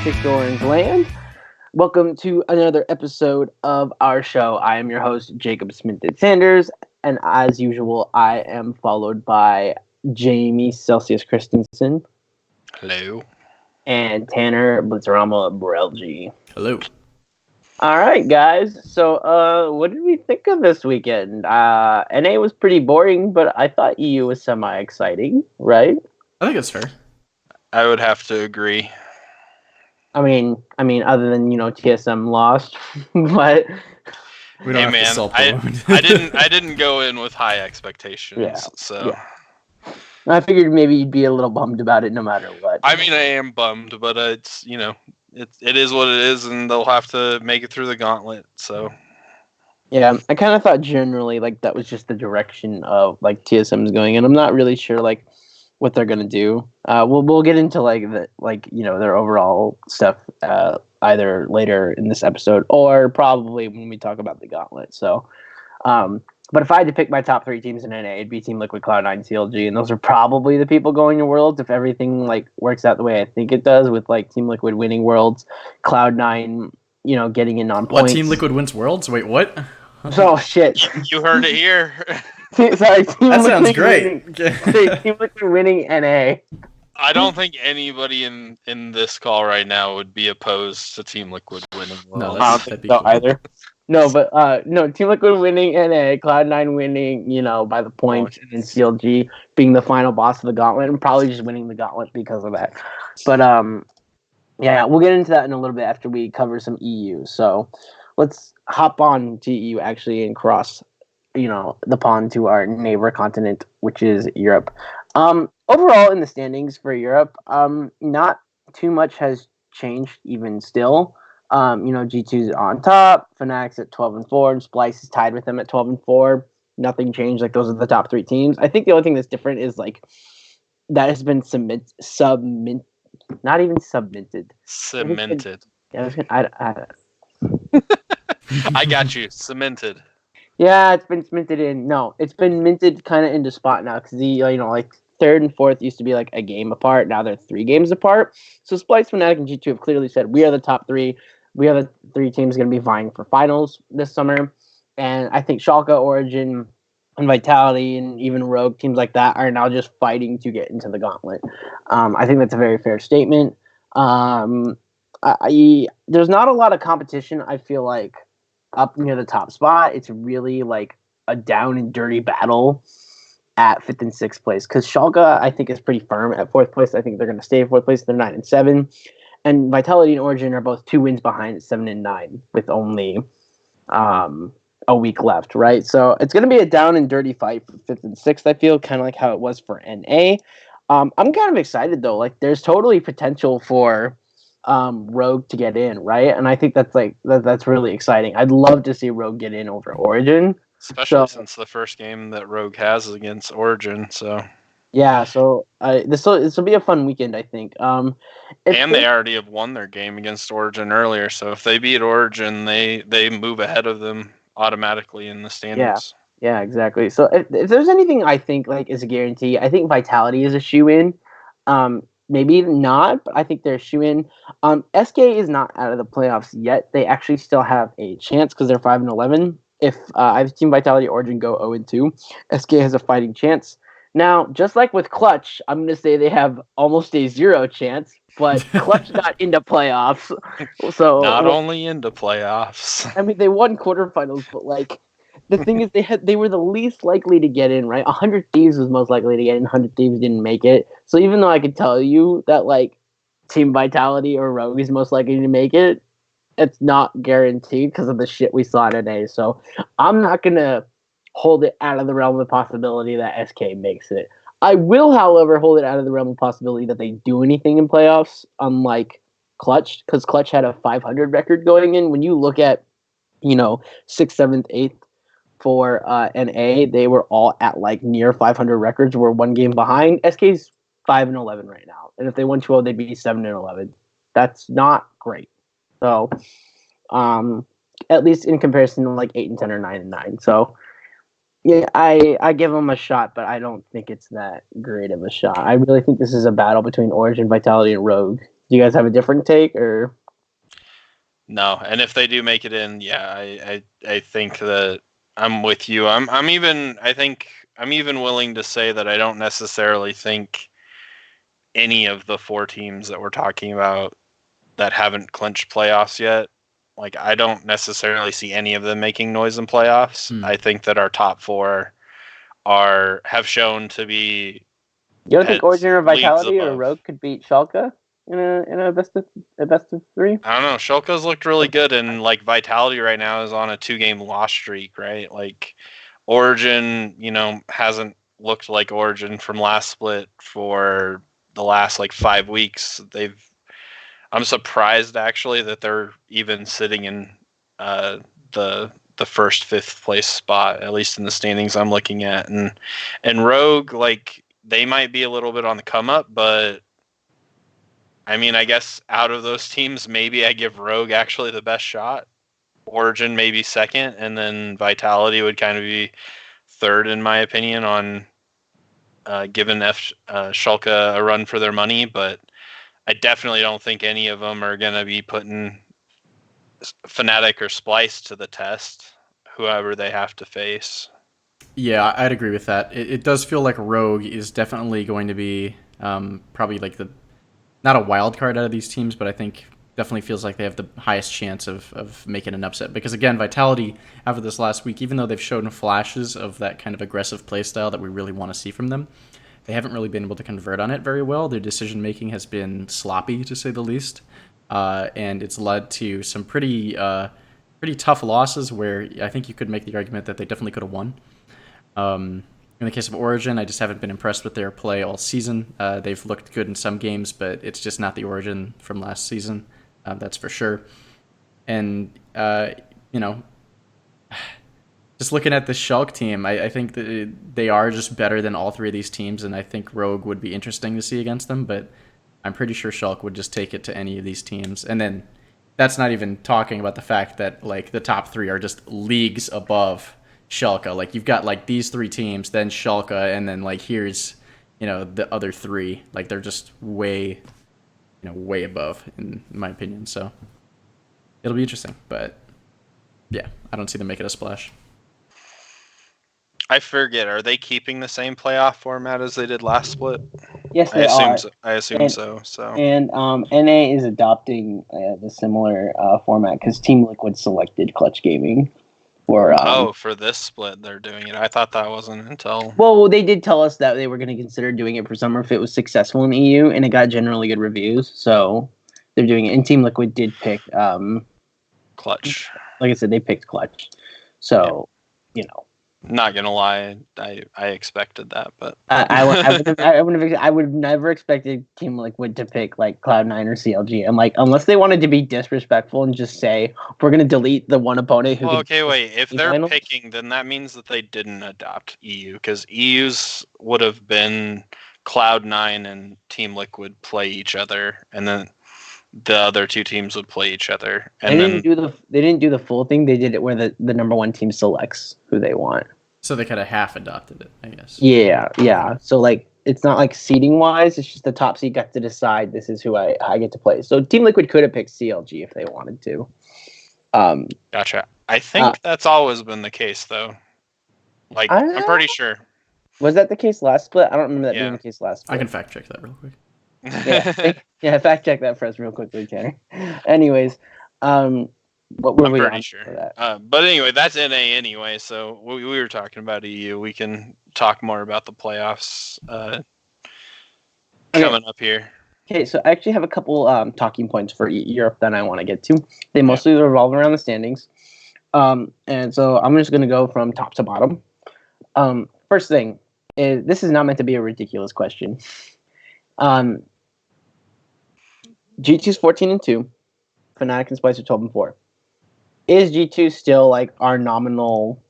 Galactic Dorans land. Welcome to another episode of our show. I am your host, Jacob Sminted Sanders, and as usual, I am followed by Jamie Selceus Christensen. Hello. And Tanner Blitzerama Brelje. Hello. All right, guys. So, what did we think of this weekend? NA was pretty boring, but I thought EU was semi-exciting, right? I think it's fair. I would have to agree. I mean, other than TSM lost, but we don't have to salt the wound. I didn't go in with high expectations. I figured maybe you'd be a little bummed about it, no matter what. I mean, I am bummed, but it's it is what it is, and they'll have to make it through the gauntlet. So. Yeah, I kind of thought generally that was just the direction of TSM's going, and I'm not really sure what they're gonna do. We'll get into their overall stuff either later in this episode or probably when we talk about the gauntlet. So, but if I had to pick my top three teams in NA, it'd be Team Liquid, Cloud9, CLG, and those are probably the people going to Worlds if everything works out the way I think it does, with Team Liquid winning Worlds, Cloud9 getting in on points. What, Team Liquid wins Worlds? Wait, what? Oh shit! You heard it here. Sorry, that sounds great. Team Liquid winning NA. I don't think anybody in this call right now would be opposed to Team Liquid winning Worlds. No, I don't think so either. No, but Team Liquid winning NA, Cloud9 winning, by the points, and CLG being the final boss of the gauntlet, and probably just winning the gauntlet because of that. But yeah, we'll get into that in a little bit after we cover some EU. So let's hop on to EU actually and cross the pond to our neighbor continent, which is Europe. Overall in the standings for Europe, not too much has changed even still. G2's on top, Fnatic's at 12-4, and Splice is tied with them at 12-4. Nothing changed. Those are the top three teams. I think the only thing that's different is that has been cemented. Yeah, I got you. Cemented. Yeah, it's been cemented in. No, it's been minted kind of into spot now because the third and fourth used to be a game apart. Now they're 3 games apart. So Splice, Fnatic, and G2 have clearly said we are the top 3. We are the 3 teams going to be vying for finals this summer. And I think Schalke, Origin, and Vitality, and even Rogue, teams like that, are now just fighting to get into the gauntlet. I think that's a very fair statement. There's not a lot of competition, I feel up near the top spot. It's really a down and dirty battle at 5th and 6th place, because Schalke, I think, is pretty firm at 4th place. I think they're going to stay at 4th place. They're 9-7. And Vitality and Origin are both 2 wins behind at 7-9 with only a week left, right? So it's going to be a down and dirty fight for 5th and 6th, I feel, kind of like how it was for NA. I'm kind of excited, though. There's totally potential for Rogue to get in, right? And I think that's really exciting. I'd love to see Rogue get in over Origin. Especially since the first game that Rogue has is against Origin, so... Yeah, so this will be a fun weekend, I think. And they already have won their game against Origin earlier, so if they beat Origin, they move ahead of them automatically in the standings. Yeah, exactly. So if there's anything I think is a guarantee, I think Vitality is a shoe-in. Maybe not, but I think they're a shoe-in. SK is not out of the playoffs yet. They actually still have a chance because they're 5-11. If I've seen Vitality Origin go 0-2, SK has a fighting chance. Now, just like with Clutch, I'm going to say they have almost a 0 chance, but Clutch got into playoffs. So not only into playoffs. I mean, they won quarterfinals, but the thing is they were the least likely to get in, right? 100 Thieves was most likely to get in, 100 Thieves didn't make it. So even though I could tell you that Team Vitality or Rogue is most likely to make it, it's not guaranteed because of the shit we saw today. So I'm not going to hold it out of the realm of possibility that SK makes it. I will, however, hold it out of the realm of possibility that they do anything in playoffs, unlike Clutch, because Clutch had a 500 record going in. When you look at, 6th, 7th, 8th for NA, they were all at near 500 records. We're 1 game behind. SK's 5-11 right now, and if they won 12, they'd be 7-11. That's not great. So, at least in comparison to 8-10 or 9-9. So. Yeah, I give them a shot, but I don't think it's that great of a shot. I really think this is a battle between Origin, Vitality, and Rogue. Do you guys have a different take or? No, and if they do make it in, I think that I'm with you. I'm even willing to say that I don't necessarily think any of the 4 teams that we're talking about that haven't clinched playoffs yet, like I don't necessarily see any of them making noise in playoffs. I think that our top 4 have shown to be. You don't think Origin or Vitality or Rogue could beat Schalke in a best of 3? I don't know. Schalke's looked really good, and like Vitality right now is on a 2-game loss streak, right? Like Origin, hasn't looked like Origin from last split for the last like 5 weeks. I'm surprised actually that they're even sitting in the first 5th place spot, at least in the standings I'm looking at, and Rogue, like they might be a little bit on the come up, but I mean, I guess out of those teams, maybe I give Rogue actually the best shot. Origin maybe second, and then Vitality would kind of be third in my opinion on giving Schalke a run for their money, but I definitely don't think any of them are going to be putting Fnatic or Splice to the test, whoever they have to face. Yeah, I'd agree with that. It does feel like Rogue is definitely going to be probably like not a wild card out of these teams, but I think definitely feels like they have the highest chance of making an upset. Because again, Vitality, after this last week, even though they've shown flashes of that kind of aggressive playstyle that we really want to see from them, they haven't really been able to convert on it very well. Their decision-making has been sloppy, to say the least. And it's led to some pretty tough losses where I think you could make the argument that they definitely could have won. In the case of Origin, I just haven't been impressed with their play all season. They've looked good in some games, but it's just not the Origin from last season. That's for sure. And, just looking at the Schalke team, I think that they are just better than all 3 of these teams, and I think Rogue would be interesting to see against them, but I'm pretty sure Schalke would just take it to any of these teams. And then that's not even talking about the fact that, like, the top 3 are just leagues above Schalke. Like, you've got like these 3 teams, then Schalke, and then like here's the other 3. Like, they're just way above in my opinion. So it'll be interesting, but yeah, I don't see them making a splash. I forget, are they keeping the same playoff format as they did last split? Yes, they are. I assume so. And NA is adopting the similar format because Team Liquid selected Clutch Gaming. For this split they're doing it. I thought that wasn't until. Well, they did tell us that they were going to consider doing it for summer if it was successful in EU, and it got generally good reviews. So they're doing it. And Team Liquid did pick Clutch. Like I said, they picked Clutch. So Not gonna lie, I expected that, but I would never expected Team Liquid to pick like Cloud9 or CLG. I'm like, unless they wanted to be disrespectful and just say we're gonna delete the one opponent who. Well, okay, wait. If they're picking, then that means that they didn't adopt EU, because EU's would have been Cloud9 and Team Liquid play each other, and then the other 2 teams would play each other. And they didn't do the full thing. They did it where the number 1 team selects who they want. So they kind of half adopted it, I guess. Yeah. So like it's not like seeding wise. It's just the top seed got to decide this is who I get to play. So Team Liquid could have picked CLG if they wanted to. Gotcha. I think that's always been the case though. Like I'm pretty sure. Was that the case last split? I don't remember that being the case last split. I can fact check that real quick. Fact check that for us real quickly, Tanner. Anyways, what were we pretty sure. For that? But anyway, that's NA anyway. So we were talking about EU. We can talk more about the playoffs coming up here. Okay, so I actually have a couple talking points for Europe that I want to get to. They mostly revolve around the standings, and so I'm just going to go from top to bottom. First thing is, this is not meant to be a ridiculous question. G2's 14-2. Fnatic and Splice are 12-4. Is G2 still like our nominal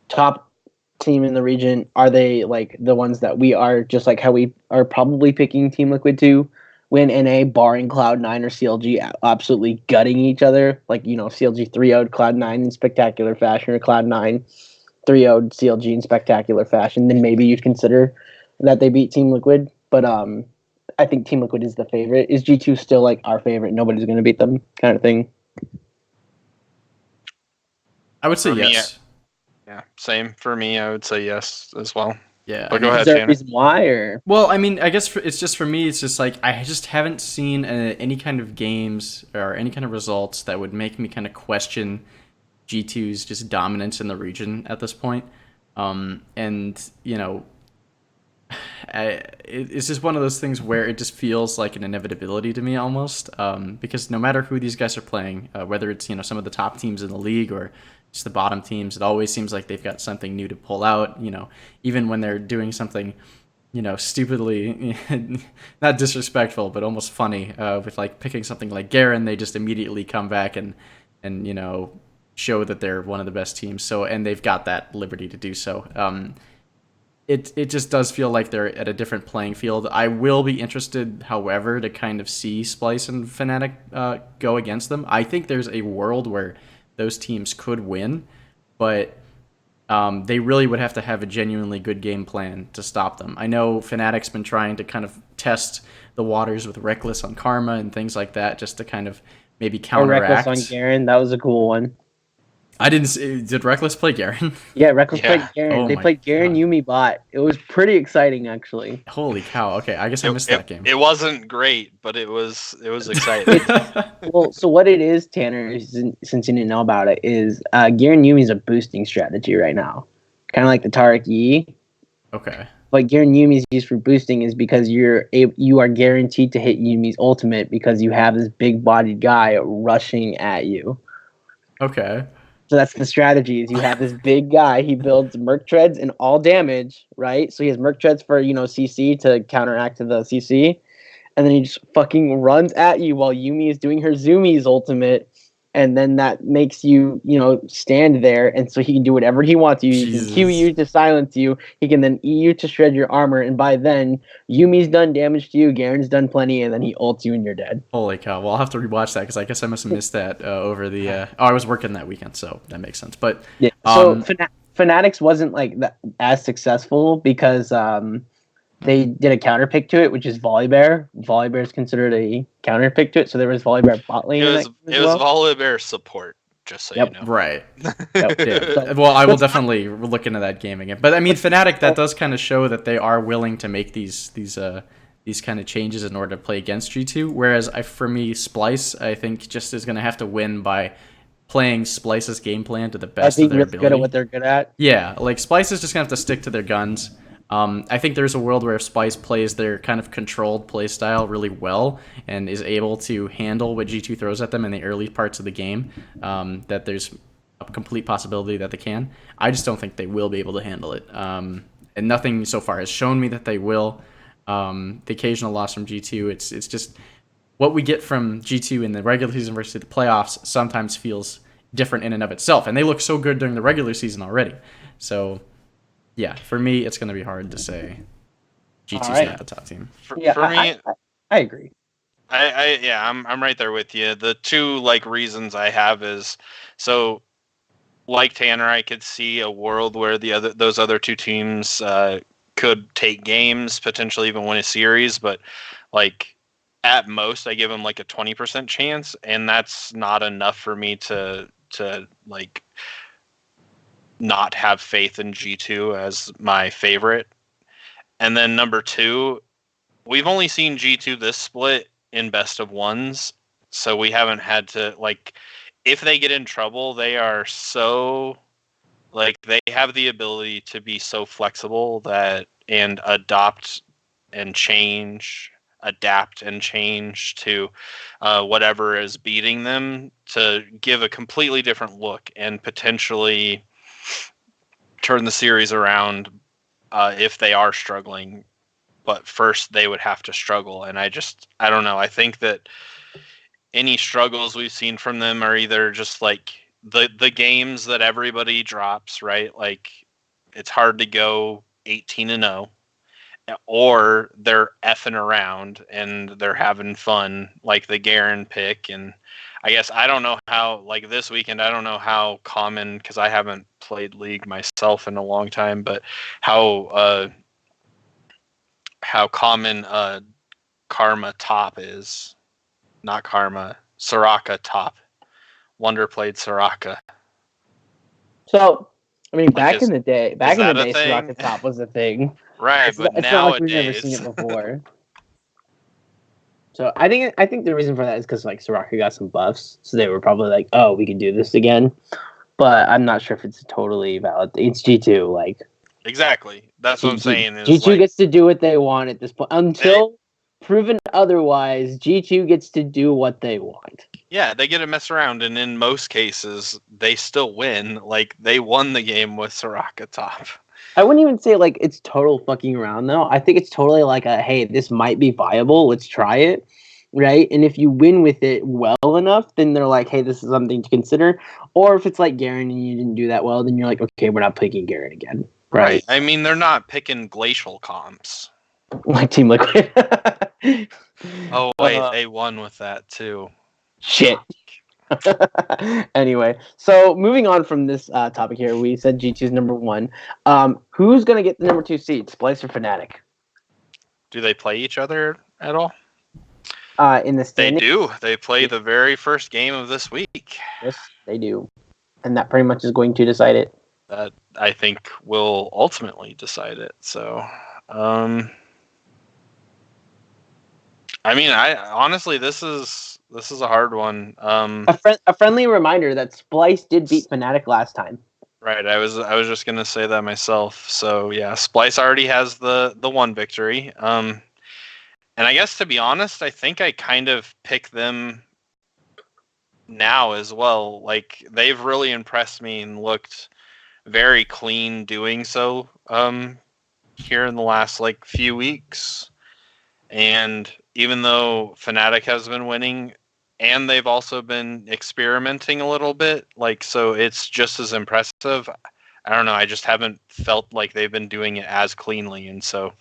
top team in the region? Are they like the ones that we are, just like how we are probably picking Team Liquid to win NA, barring Cloud9 or CLG absolutely gutting each other? Like, CLG 3-0'd Cloud9 in spectacular fashion, or Cloud9 3-0'd CLG in spectacular fashion. Then maybe you'd consider that they beat Team Liquid. But I think Team Liquid is the favorite. Is G2 still like our favorite? Nobody's going to beat them, kind of thing. I would say For me, yes. yeah, same for me. I would say yes as well. Yeah, But I go mean, Is ahead, there a Tanner. reason why, or well, I mean, I guess it's just for me. It's just like I just haven't seen any kind of games or any kind of results that would make me kind of question G2's just dominance in the region at this point. And you know, it's just one of those things where it just feels like an inevitability to me almost, because no matter who these guys are playing, whether it's some of the top teams in the league or just the bottom teams, it always seems like they've got something new to pull out. Even when they're doing something, stupidly, not disrespectful, but almost funny, with like picking something like Garen, they just immediately come back and show that they're one of the best teams. So, and they've got that liberty to do so. It just does feel like they're at a different playing field. I will be interested, however, to kind of see Splice and Fnatic go against them. I think there's a world where those teams could win, but they really would have to have a genuinely good game plan to stop them. I know Fnatic's been trying to kind of test the waters with Reckless on Karma and things like that, just to kind of maybe or Reckless counteract. on Garen? That was a cool one. I didn't see, did Reckless play Garen? Yeah, Reckless Yeah. played Garen. Oh They my played Garen God. Yumi bot. It was pretty exciting, actually. Holy cow! Okay, I guess I missed that game. It wasn't great, but it was exciting. Well, so what it is, Tanner, is, since you didn't know about it, is Garen Yumi is a boosting strategy right now, kind of like the Taric Yi. Okay. But Garen Yumi is used for boosting is because you are guaranteed to hit Yumi's ultimate because you have this big-bodied guy rushing at you. Okay. So that's the strategy: is you have this big guy. He builds Merc Treads and all damage, right? So he has Merc Treads for CC to counteract to the CC, and then he just fucking runs at you while Yumi is doing her Zoomies ultimate, and then that makes you, stand there, and so he can do whatever he wants. He can Q you to silence you. He can then E you to shred your armor, and by then, Yumi's done damage to you, Garen's done plenty, and then he ults you and you're dead. Holy cow! Well, I'll have to rewatch that because I guess I must have missed that over the. I was working that weekend, so that makes sense. But Yeah. So Fanatics wasn't like as successful because they did a counter pick to it, which is Volibear. Volibear is considered a counter pick to it, so there was Volibear bot lane. It was Volibear support, just so you know. Right. Yep. Yeah. Well, I will definitely look into that game again. But I mean, Fnatic, that does kind of show that they are willing to make these kind of changes in order to play against G2. Whereas for me, Splice, I think, just is going to have to win by playing Splice's game plan to the best of their ability. Good at what they're good at. Yeah, like Splice is just gonna have to stick to their guns. I think there's a world where Splice plays their kind of controlled play style really well and is able to handle what G2 throws at them in the early parts of the game. That there's a complete possibility that they can. I just don't think they will be able to handle it. And nothing so far has shown me that they will. The occasional loss from G2, it's just what we get from G2 in the regular season versus the playoffs sometimes feels different in and of itself. And they look so good during the regular season already. So, yeah, for me, it's going to be hard to say G2's not the top team. For me, I agree. I'm right there with you. The two reasons I have is so like Tanner, I could see a world where those other two teams could take games, potentially even win a series, but at most I give them a 20% chance, and that's not enough for me to not have faith in G2 as my favorite. And then number two, we've only seen G2 this split in best of ones, so we haven't had to if they get in trouble, they are so they have the ability to be so flexible and adapt and change to whatever is beating them to give a completely different look and potentially turn the series around if they are struggling. But first they would have to struggle, and I don't know. I think that any struggles we've seen from them are either just the games that everybody drops, right? It's hard to go 18-0, or they're effing around and they're having fun, like the Garen pick. And I guess I don't know how, this weekend, I don't know how common, because I haven't played League myself in a long time, but how common Karma top is. Not Karma. Soraka top. Wonder played Soraka. So, I mean, Like, back in the day, that a thing? Soraka top was a thing. Right, but It's not like we've never seen it nowadays. before. So I think the reason for that is because like Soraka got some buffs, so they were probably like, oh, we can do this again. But I'm not sure if it's totally valid. It's G2, like Exactly. That's what I'm saying. Is G2 like, gets to do what they want at this point until proven otherwise. G2 gets to do what they want. yeah, they get to mess around, and in most cases, they still win. Like, they won the game with Soraka top. I wouldn't even say like it's total fucking around though. I think it's totally like a hey, this might be viable. Let's try it, right? And if you win with it well enough, then they're like, hey, this is something to consider. Or if it's like Garen and you didn't do that well, then you're like, okay, we're not picking Garen again, right? I mean, they're not picking glacial comps. Like Team Liquid. Oh wait, they won with that too. Shit. Anyway, so moving on from this topic here, we said G2 is number 1. Who's gonna get the number 2 seed, Splice or Fnatic? Do they play each other at all? In the standings? They do. They play the very first game of this week. Yes, they do, and that pretty much is going to decide it. That I think will ultimately decide it. So, I mean, I honestly, this is a hard one. A friendly reminder that Splice did beat Fnatic last time. Right. I was just gonna say that myself. So yeah, Splice already has the one victory. And I guess to be honest, I think I kind of pick them now as well. Like, they've really impressed me and looked very clean doing so here in the last like few weeks. And even though Fnatic has been winning, and they've also been experimenting a little bit, like, so it's just as impressive. I don't know, I just haven't felt like they've been doing it as cleanly, and so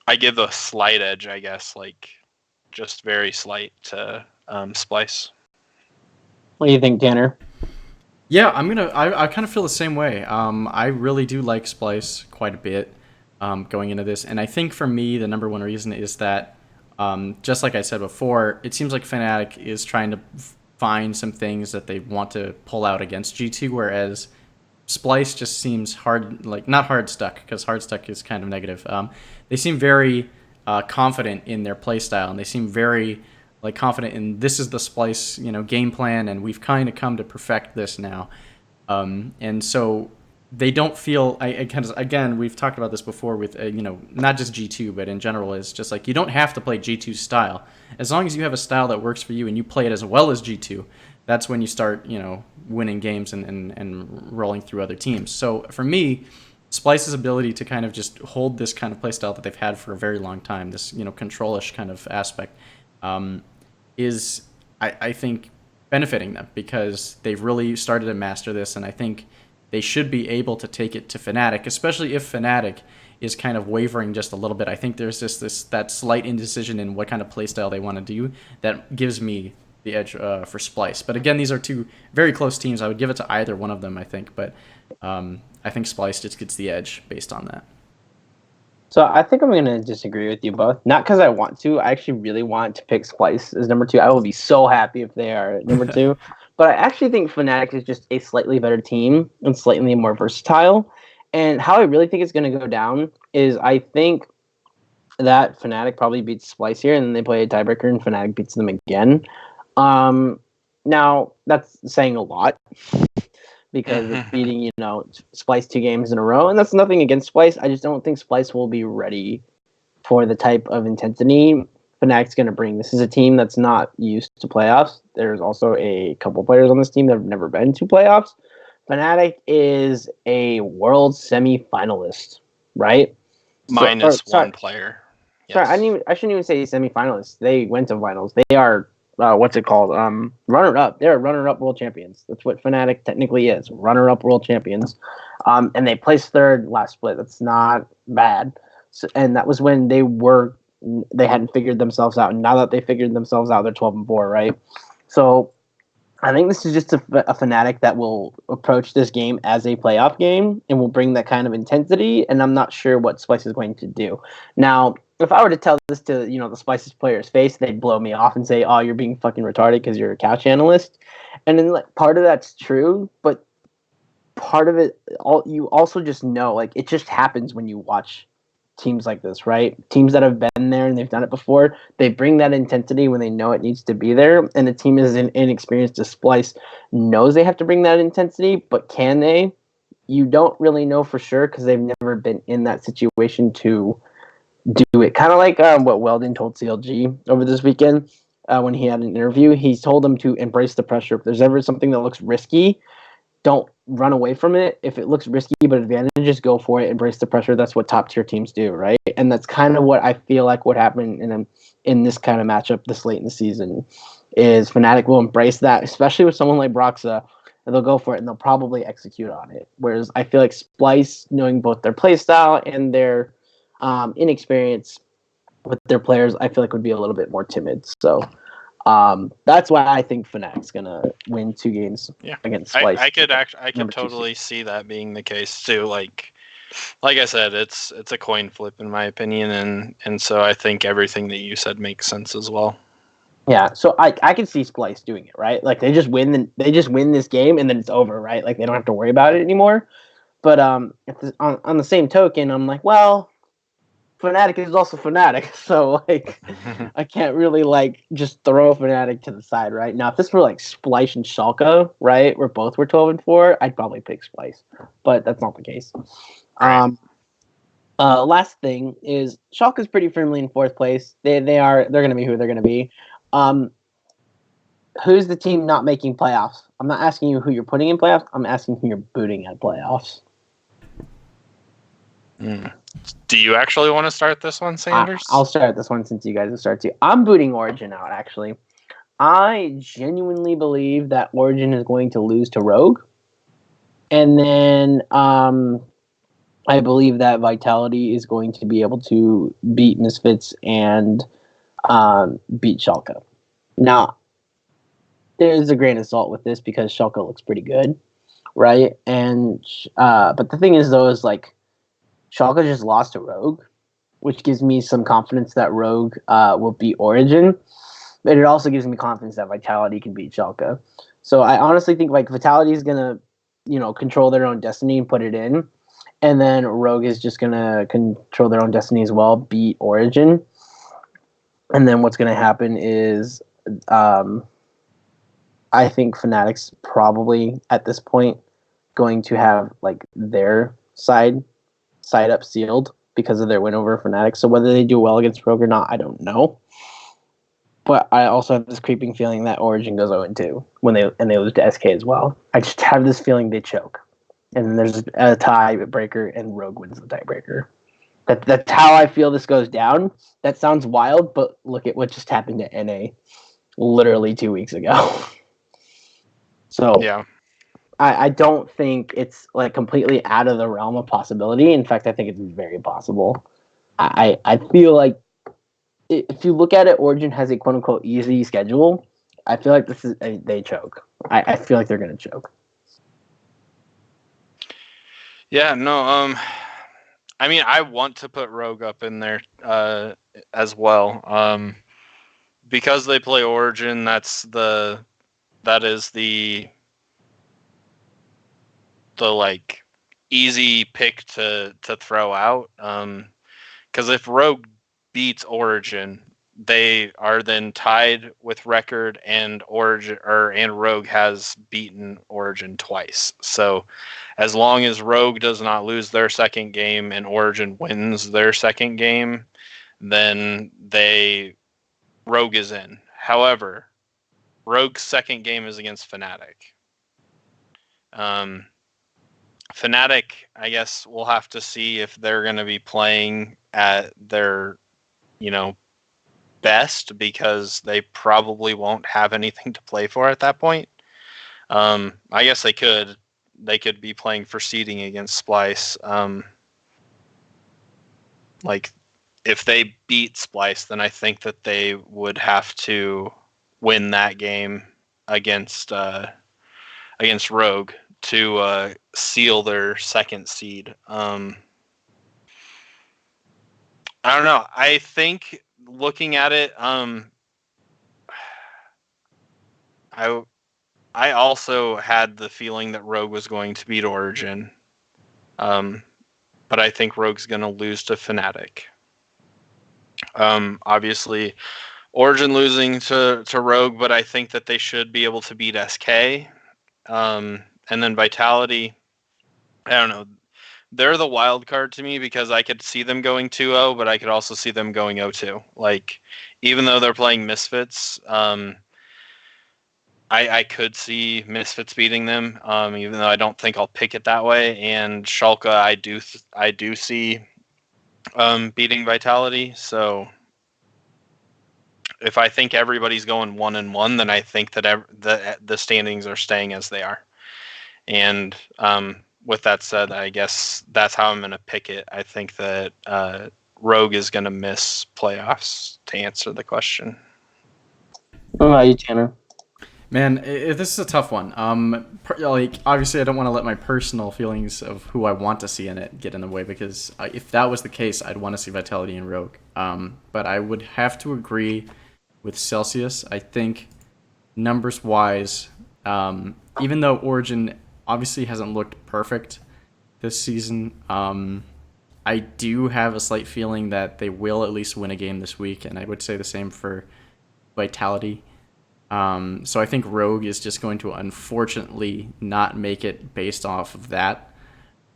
I give a slight edge, I guess, like just very slight to Splice. What do you think, Tanner? Yeah, I kind of feel the same way. I really do like Splice quite a bit going into this, and I think for me the number one reason is that just like I said before, it seems like Fnatic is trying to find some things that they want to pull out against G2, whereas Splice just seems hard, like not hard stuck, because hard stuck is kind of negative. They seem very confident in their play style, and they seem very like confident in this is the Splice, game plan, and we've kind of come to perfect this now. And so they don't feel. Again, we've talked about this before with not just G2, but in general, is just like you don't have to play G2's style. As long as you have a style that works for you and you play it as well as G2, that's when you start winning games and rolling through other teams. So for me, Splice's ability to kind of just hold this kind of play style that they've had for a very long time, this control-ish kind of aspect, is I think benefiting them, because they've really started to master this, and I think they should be able to take it to Fnatic, especially if Fnatic is kind of wavering just a little bit. I think there's just that slight indecision in what kind of playstyle they want to do that gives me the edge for Splice. But again, these are two very close teams. I would give it to either one of them, I think. But I think Splice just gets the edge based on that. So I think I'm going to disagree with you both. Not because I want to. I actually really want to pick Splice as number 2. I will be so happy if they are at number 2. But I actually think Fnatic is just a slightly better team and slightly more versatile. And how I really think it's going to go down is I think that Fnatic probably beats Splice here, and then they play a tiebreaker, and Fnatic beats them again. Now, that's saying a lot, because it's beating, Splice 2 games in a row, and that's nothing against Splice. I just don't think Splice will be ready for the type of intensity Fnatic's going to bring. This is a team that's not used to playoffs. There's also a couple players on this team that have never been to playoffs. Fnatic is a world semi-finalist, right? Minus one player. Yes. Sorry, I shouldn't even say semi-finalists. They went to finals. They are runner-up. They're runner-up world champions. That's what Fnatic technically is, runner-up world champions. And they placed 3rd last split. That's not bad. So, and that was when they hadn't figured themselves out. And now that they figured themselves out, they're 12-4, right? So I think this is just a Fnatic that will approach this game as a playoff game and will bring that kind of intensity. And I'm not sure what Splice is going to do. Now, if I were to tell this to the Spices player's face, they'd blow me off and say, "Oh, you're being fucking retarded because you're a couch analyst." And then like part of that's true, but part of it, you also just know, like it just happens when you watch teams like this, right? Teams that have been there and they've done it before, they bring that intensity when they know it needs to be there, and the team is inexperienced to Splice knows they have to bring that intensity, but can they? You don't really know for sure because they've never been in that situation to do it. Kind of like what Weldon told CLG over this weekend when he had an interview. He told them to embrace the pressure. If there's ever something that looks risky, don't run away from it. If it looks risky but advantageous, go for it. Embrace the pressure. That's what top tier teams do, right? And that's kind of what I feel like what happened in this kind of matchup this late in the season is Fnatic will embrace that, especially with someone like Broxa. And they'll go for it and they'll probably execute on it. Whereas I feel like Splice, knowing both their play style and their inexperience with their players, I feel like would be a little bit more timid. So that's why I think Fnatic's gonna win 2 games against Splice. I could totally see that being the case too. Like I said, it's a coin flip in my opinion, and so I think everything that you said makes sense as well. Yeah, so I can see Splice doing it, right? Like they just win this game and then it's over, right? Like they don't have to worry about it anymore. But on the same token, I'm like, well, Fnatic is also Fnatic, so like I can't really like just throw Fnatic to the side right now. If this were like Splice and Schalke, right, where both were 12-4, I'd probably pick Splice, but that's not the case. Last thing is Schalke is pretty firmly in 4th place. They're going to be who they're going to be. Who's the team not making playoffs? I'm not asking you who you're putting in playoffs. I'm asking who you're booting at playoffs. Do you actually want to start this one, Sanders? I'll start this one since you guys have started to. I'm booting Origin out, actually. I genuinely believe that Origin is going to lose to Rogue. And then I believe that Vitality is going to be able to beat Misfits and beat Schalke. Now, there's a grain of salt with this because Schalke looks pretty good, right? And but the thing is, though, is like Schalke just lost to Rogue, which gives me some confidence that Rogue will beat Origin. But it also gives me confidence that Vitality can beat Schalke. So I honestly think like Vitality is gonna, control their own destiny and put it in, and then Rogue is just gonna control their own destiny as well, beat Origin. And then what's gonna happen is, I think Fnatic's probably at this point going to have like their side up sealed because of their win over Fnatic. So whether they do well against Rogue or not, I don't know. But I also have this creeping feeling that Origin goes 0-2 when they lose to SK as well. I just have this feeling they choke, and then there's a tiebreaker, and Rogue wins the tiebreaker. That's how I feel this goes down. That sounds wild, but look at what just happened to NA literally 2 weeks ago. So yeah. I don't think it's like completely out of the realm of possibility. In fact, I think it's very possible. I feel like if you look at it, Origin has a quote unquote easy schedule. I feel like they choke. I feel like they're gonna choke. Yeah, no, I mean I want to put Rogue up in there as well. Because they play Origin, that is the like easy pick to throw out. Because if Rogue beats Origin, they are then tied with record, and Rogue has beaten Origin twice. So as long as Rogue does not lose their second game and Origin wins their second game, then Rogue is in. However, Rogue's second game is against Fnatic. Fnatic, I guess we'll have to see if they're going to be playing at their, best, because they probably won't have anything to play for at that point. I guess they could be playing for seeding against Splice. Like if they beat Splice, then I think that they would have to win that game against Rogue to seal their second seed. I don't know. I think looking at it, I also had the feeling that Rogue was going to beat Origin, but I think Rogue's going to lose to Fnatic. Obviously, Origin losing to Rogue, but I think that they should be able to beat SK. And then Vitality, I don't know. They're the wild card to me because I could see them going 2-0, but I could also see them going 0-2. Like, even though they're playing Misfits, I could see Misfits beating them, even though I don't think I'll pick it that way. And Schalke, I do see beating Vitality. So if I think everybody's going 1-1, then I think that the standings are staying as they are. And with that said, I guess that's how I'm going to pick it. I think that Rogue is going to miss playoffs, to answer the question. What about you, Tanner? Man, this is a tough one. Like, obviously, I don't want to let my personal feelings of who I want to see in it get in the way, because if that was the case, I'd want to see Vitality and Rogue. But I would have to agree with Selceus. I think numbers-wise, even though Origin obviously hasn't looked perfect this season, I do have a slight feeling that they will at least win a game this week, and I would say the same for Vitality. So I think Rogue is just going to unfortunately not make it based off of that.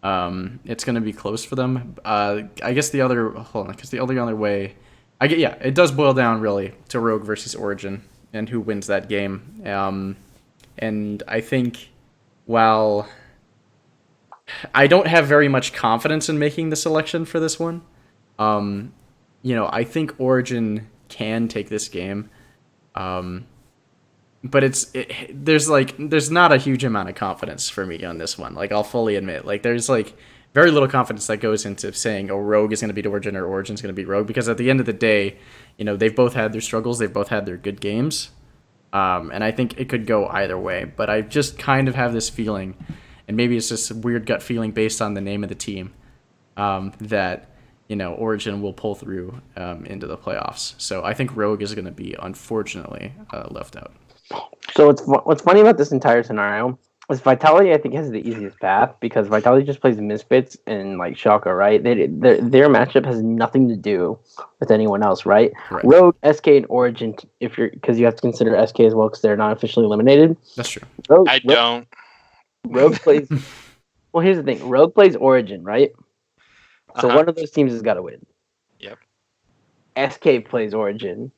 It's going to be close for them. I guess the other way, it does boil down really to Rogue versus Origin and who wins that game. And I think while I don't have very much confidence in making the selection for this one, I think Origin can take this game. But there's not a huge amount of confidence for me on this one. Like, I'll fully admit, like, there's like very little confidence that goes into saying, oh, Rogue is going to beat Origin or Origin's going to beat Rogue, because at the end of the day, they've both had their struggles, they've both had their good games, and I think it could go either way. But I just kind of have this feeling, and maybe it's just a weird gut feeling based on the name of the team, that Origin will pull through into the playoffs. So I think Rogue is going to be, unfortunately, left out. So what's funny about this entire scenario is Vitality, I think, has the easiest path, because Vitality just plays Misfits and like Schalke, right? Their matchup has nothing to do with anyone else, right? Rogue, SK, and Origin, because you have to consider SK as well, because they're not officially eliminated. That's true. Don't. Rogue plays. Well, here's the thing: Rogue plays Origin, right? So one of those teams has got to win. Yep. SK plays Origin,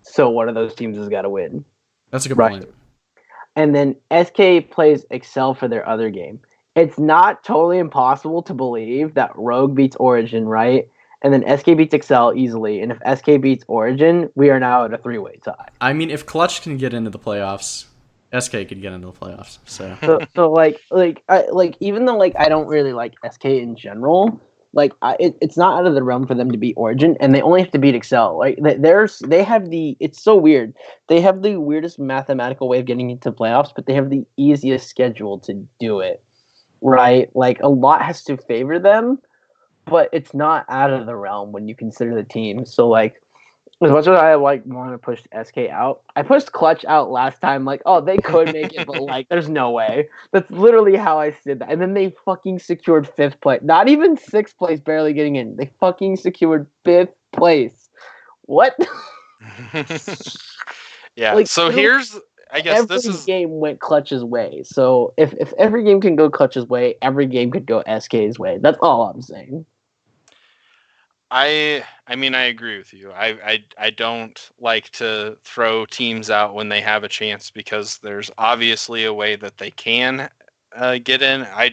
so one of those teams has got to win. That's a good point. And then SK plays Excel for their other game. It's not totally impossible to believe that Rogue beats Origin, right? And then SK beats Excel easily. And if SK beats Origin, we are now at a 3-way tie. I mean, if Clutch can get into the playoffs, SK could get into the playoffs. So even though I don't really like SK in general, it's not out of the realm for them to beat Origin, and they only have to beat Excel. It's so weird. They have the weirdest mathematical way of getting into playoffs, but they have the easiest schedule to do it, right? Like, a lot has to favor them, but it's not out of the realm when you consider the team. So, as much as I want to push SK out, I pushed Clutch out last time. They could make it, but there's no way. That's literally how I said that. And then they fucking secured 5th place. Not even 6th place, barely getting in. They fucking secured 5th place. What? Yeah. So here's, I guess this is, every game went Clutch's way. So if every game can go Clutch's way, every game could go SK's way. That's all I'm saying. I mean, I agree with you. I don't like to throw teams out when they have a chance, because there's obviously a way that they can get in. I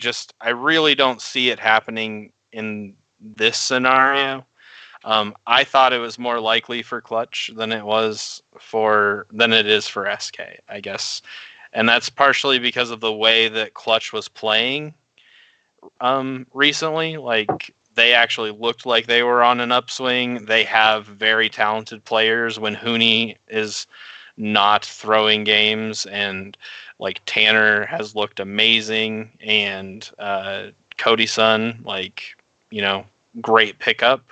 really don't see it happening in this scenario. I thought it was more likely for Clutch than it is for SK, I guess. And that's partially because of the way that Clutch was playing recently. They actually looked like they were on an upswing. They have very talented players when Hooney is not throwing games, and Tanner has looked amazing, and Cody Sun, great pickup.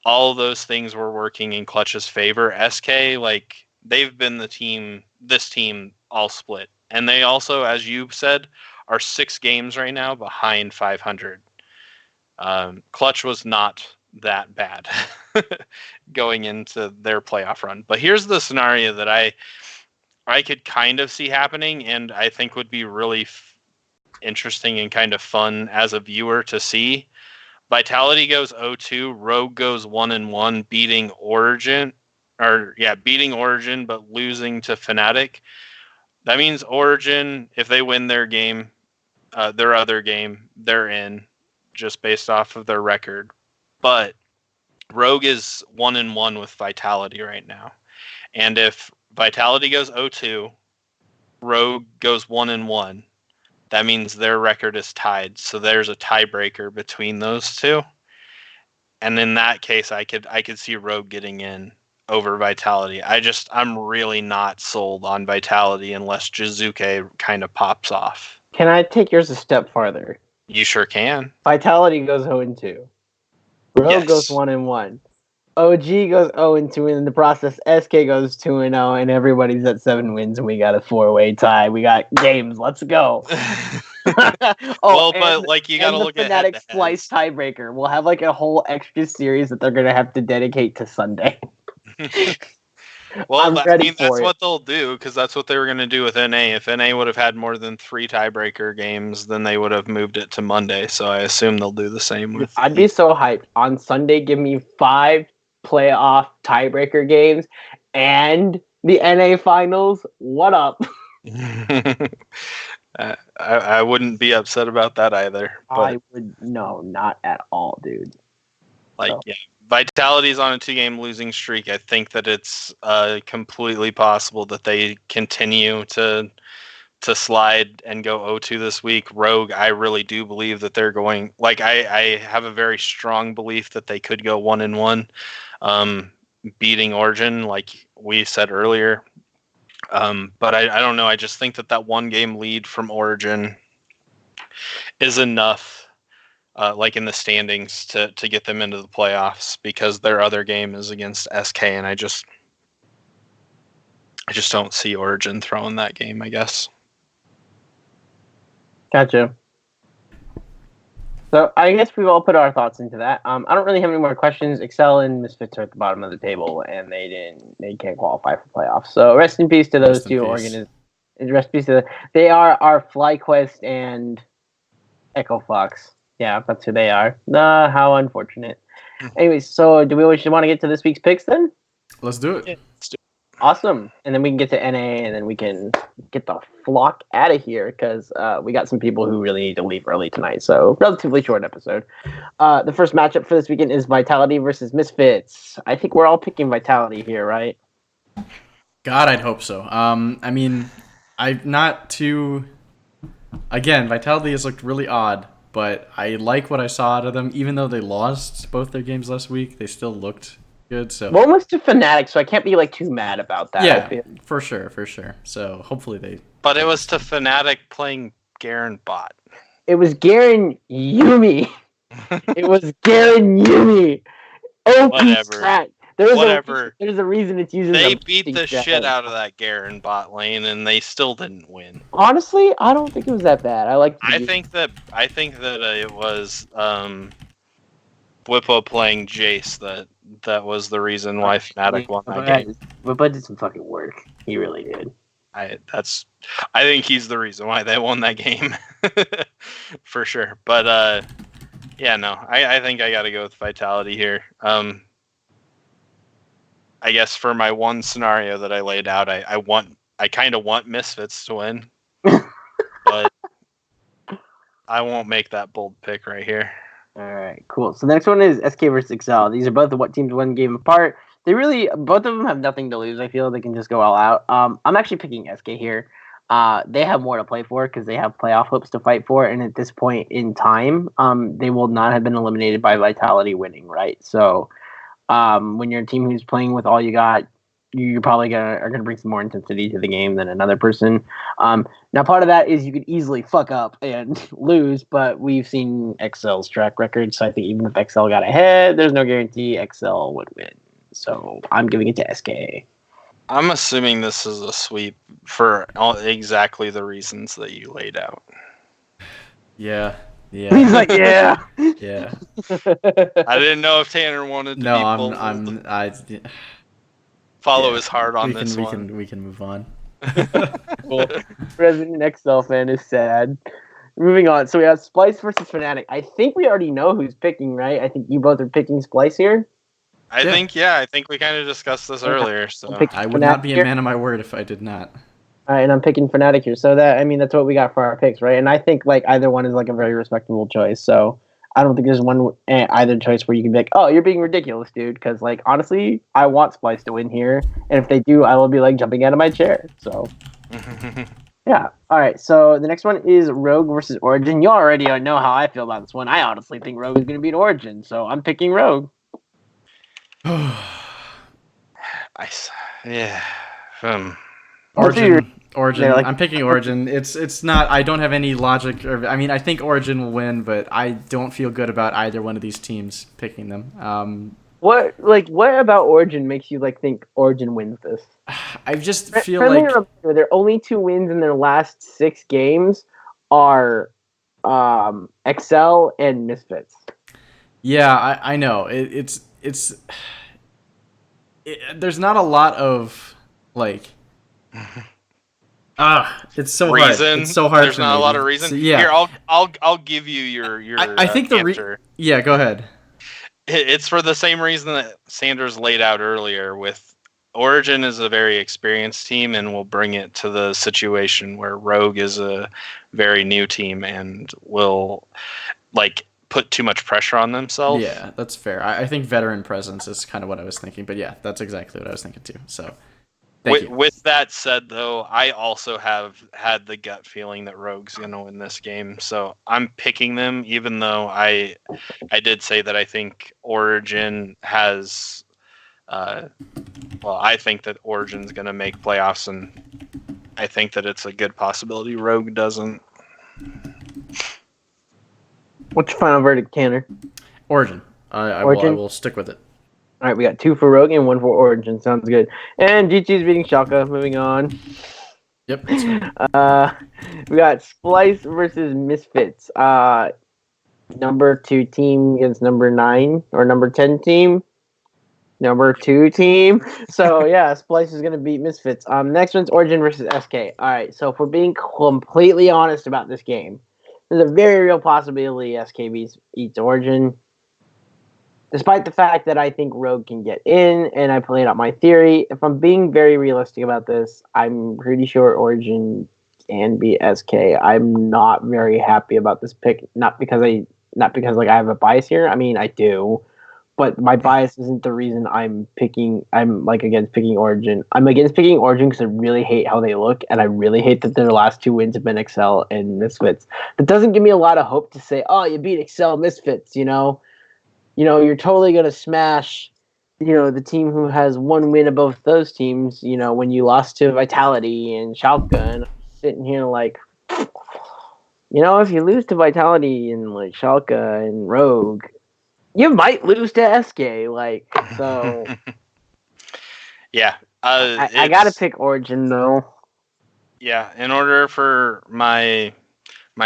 all those things were working in Clutch's favor. SK, like, they've been this team all split. And they also, as you said, are 6 games right now behind 500. Clutch was not that bad going into their playoff run. But here's the scenario that I could kind of see happening, and I think would be really interesting and kind of fun as a viewer to see. Vitality goes 0-2, Rogue goes 1-1, beating Origin, but losing to Fnatic. That means Origin, if they win their game, their other game, they're in, just based off of their record. But Rogue is 1-1 with Vitality right now. And if Vitality goes 0-2, Rogue goes 1-1, that means their record is tied. So there's a tiebreaker between those two. And in that case, I could see Rogue getting in over Vitality. I'm really not sold on Vitality unless Jizuke kind of pops off. Can I take yours a step farther? You sure can. Vitality goes 0-2. Rogue goes 1-1. OG goes 0-2, and in the process, SK goes 2-0, and everybody's at 7 wins, and we got a 4-way tie. We got games. Let's go. But like you got to look at Fnatic Splice tiebreaker. We'll have like a whole extra series that they're gonna have to dedicate to Sunday. Well, that's what they'll do, because that's what they were going to do with NA. If NA would have had more than 3 tiebreaker games, then they would have moved it to Monday. So I assume they'll do the same with. I'd be so hyped on Sunday. Give me 5 playoff tiebreaker games and the NA finals. What up? I wouldn't be upset about that either. But I would not at all, dude. Vitality's on a 2-game losing streak. I think that it's completely possible that they continue to slide and go 0-2 this week. Rogue, I really do believe that they're going. Like, I have a very strong belief that they could go 1-1, beating Origin, like we said earlier. But I don't know. I just think that 1-game lead from Origin is enough. Like in the standings to get them into the playoffs, because their other game is against SK, and I just don't see Origin throwing that game, I guess. Gotcha. So I guess we've all put our thoughts into that. I don't really have any more questions. Excel and Misfits are at the bottom of the table, and they can't qualify for playoffs. So rest in peace to those two organizations. Rest in peace to them. They are our FlyQuest and Echo Fox. Yeah, that's who they are. How unfortunate. Anyways, so do we want to get to this week's picks then? Let's do it. Yeah, let's do it. Awesome. And then we can get to NA, and then we can get the flock out of here, because we got some people who really need to leave early tonight. So relatively short episode. The first matchup for this weekend is Vitality versus Misfits. I think we're all picking Vitality here, right? God, I'd hope so. I mean, I'm not too... Again, Vitality has looked really odd, but I like what I saw out of them. Even though they lost both their games last week, they still looked good. So one was to Fnatic, so I can't be like too mad about that. Yeah, for sure. So hopefully they. But it was to Fnatic playing Garen bot. It was Garen Yumi. It was Garen Yumi. Oh, whatever. There's a reason it's using. They beat the shit out of that Garen bot lane, and they still didn't win. Honestly, I don't think it was that bad. I think that it was Bwipo playing Jace that was the reason why Fnatic won that game. Bwipo did some fucking work. He really did. I think he's the reason why they won that game, for sure. But I think I got to go with Vitality here. I guess for my one scenario that I laid out, I kind of want Misfits to win, but I won't make that bold pick right here. All right, cool. So the next one is SK versus Excel. These are both what teams 1 game apart. Both of them have nothing to lose. I feel they can just go all out. I'm actually picking SK here. They have more to play for because they have playoff hopes to fight for, and at this point in time, they will not have been eliminated by Vitality winning, right? So when you're a team who's playing with all you got, you're probably are gonna bring some more intensity to the game than another person. Now part of that is you could easily fuck up and lose, but we've seen Excel's track record, so I think even if Excel got ahead, there's no guarantee Excel would win. So I'm giving it to SK. I'm assuming this is a sweep for exactly the reasons that you laid out. Yeah. He's like, yeah. Yeah. I didn't know if Tanner wanted to No, be bold. Follow his heart on this one. We can move on. Cool. Resident Excel fan is sad. Moving on. So we have Splice versus Fnatic. I think we already know who's picking, right? I think you both are picking Splice here. I think we kind of discussed this earlier. So I would not be a man of my word if I did not. All right, and I'm picking Fnatic here. So that's what we got for our picks, right? And I think like either one is like a very respectable choice. So I don't think there's either choice where you can be like, oh, you're being ridiculous, dude. Because like honestly, I want Splice to win here, and if they do, I will be like jumping out of my chair. So yeah. All right. So the next one is Rogue versus Origin. You already know how I feel about this one. I honestly think Rogue is going to beat Origin, so I'm picking Rogue. Yeah. Origin. Yeah, like, I'm picking Origin. It's not. I don't have any logic. I mean, I think Origin will win, but I don't feel good about either one of these teams picking them. What about Origin makes you like think Origin wins this? I just feel like their only 2 wins in their last 6 games are Excel and Misfits. Yeah, I know. There's not a lot of like. It's so reason. Hard. It's so hard. There's not a lot of reason. So, yeah. Here, I'll give you your. I think answer. Yeah, go ahead. It's for the same reason that Sanders laid out earlier. With Origin is a very experienced team, and will bring it to the situation where Rogue is a very new team and will like put too much pressure on themselves. Yeah, that's fair. I think veteran presence is kind of what I was thinking, but yeah, that's exactly what I was thinking too. So. With that said, though, I also have had the gut feeling that Rogue's going to win this game, so I'm picking them, even though I did say that I think Origin has... I think that Origin's going to make playoffs, and I think that it's a good possibility Rogue doesn't. What's your final verdict, Tanner? Origin. I will stick with it. All right, we got 2 for Rogue and 1 for Origin. Sounds good. And GT's beating Schalke. Moving on. Yep. We got Splice versus Misfits. Number 2 team against number 9 or number 10 team. Number 2 team. So yeah, Splice is gonna beat Misfits. Next one's Origin versus SK. All right. So if we're being completely honest about this game, there's a very real possibility SK beats Origin. Despite the fact that I think Rogue can get in, and I played out my theory, if I'm being very realistic about this, I'm pretty sure Origin can beat SK. I'm not very happy about this pick, not because I have a bias here. I mean, I do, but my bias isn't the reason I'm against picking Origin. I'm against picking Origin because I really hate how they look, and I really hate that their last 2 wins have been Excel and Misfits. That doesn't give me a lot of hope to say, oh, you beat Excel Misfits, you're totally going to smash, the team who has 1 win above those teams, when you lost to Vitality and Schalke. And I'm sitting here like, if you lose to Vitality and like Schalke and Rogue, you might lose to SK. So. Yeah. I got to pick Origin, though. Yeah. In order for my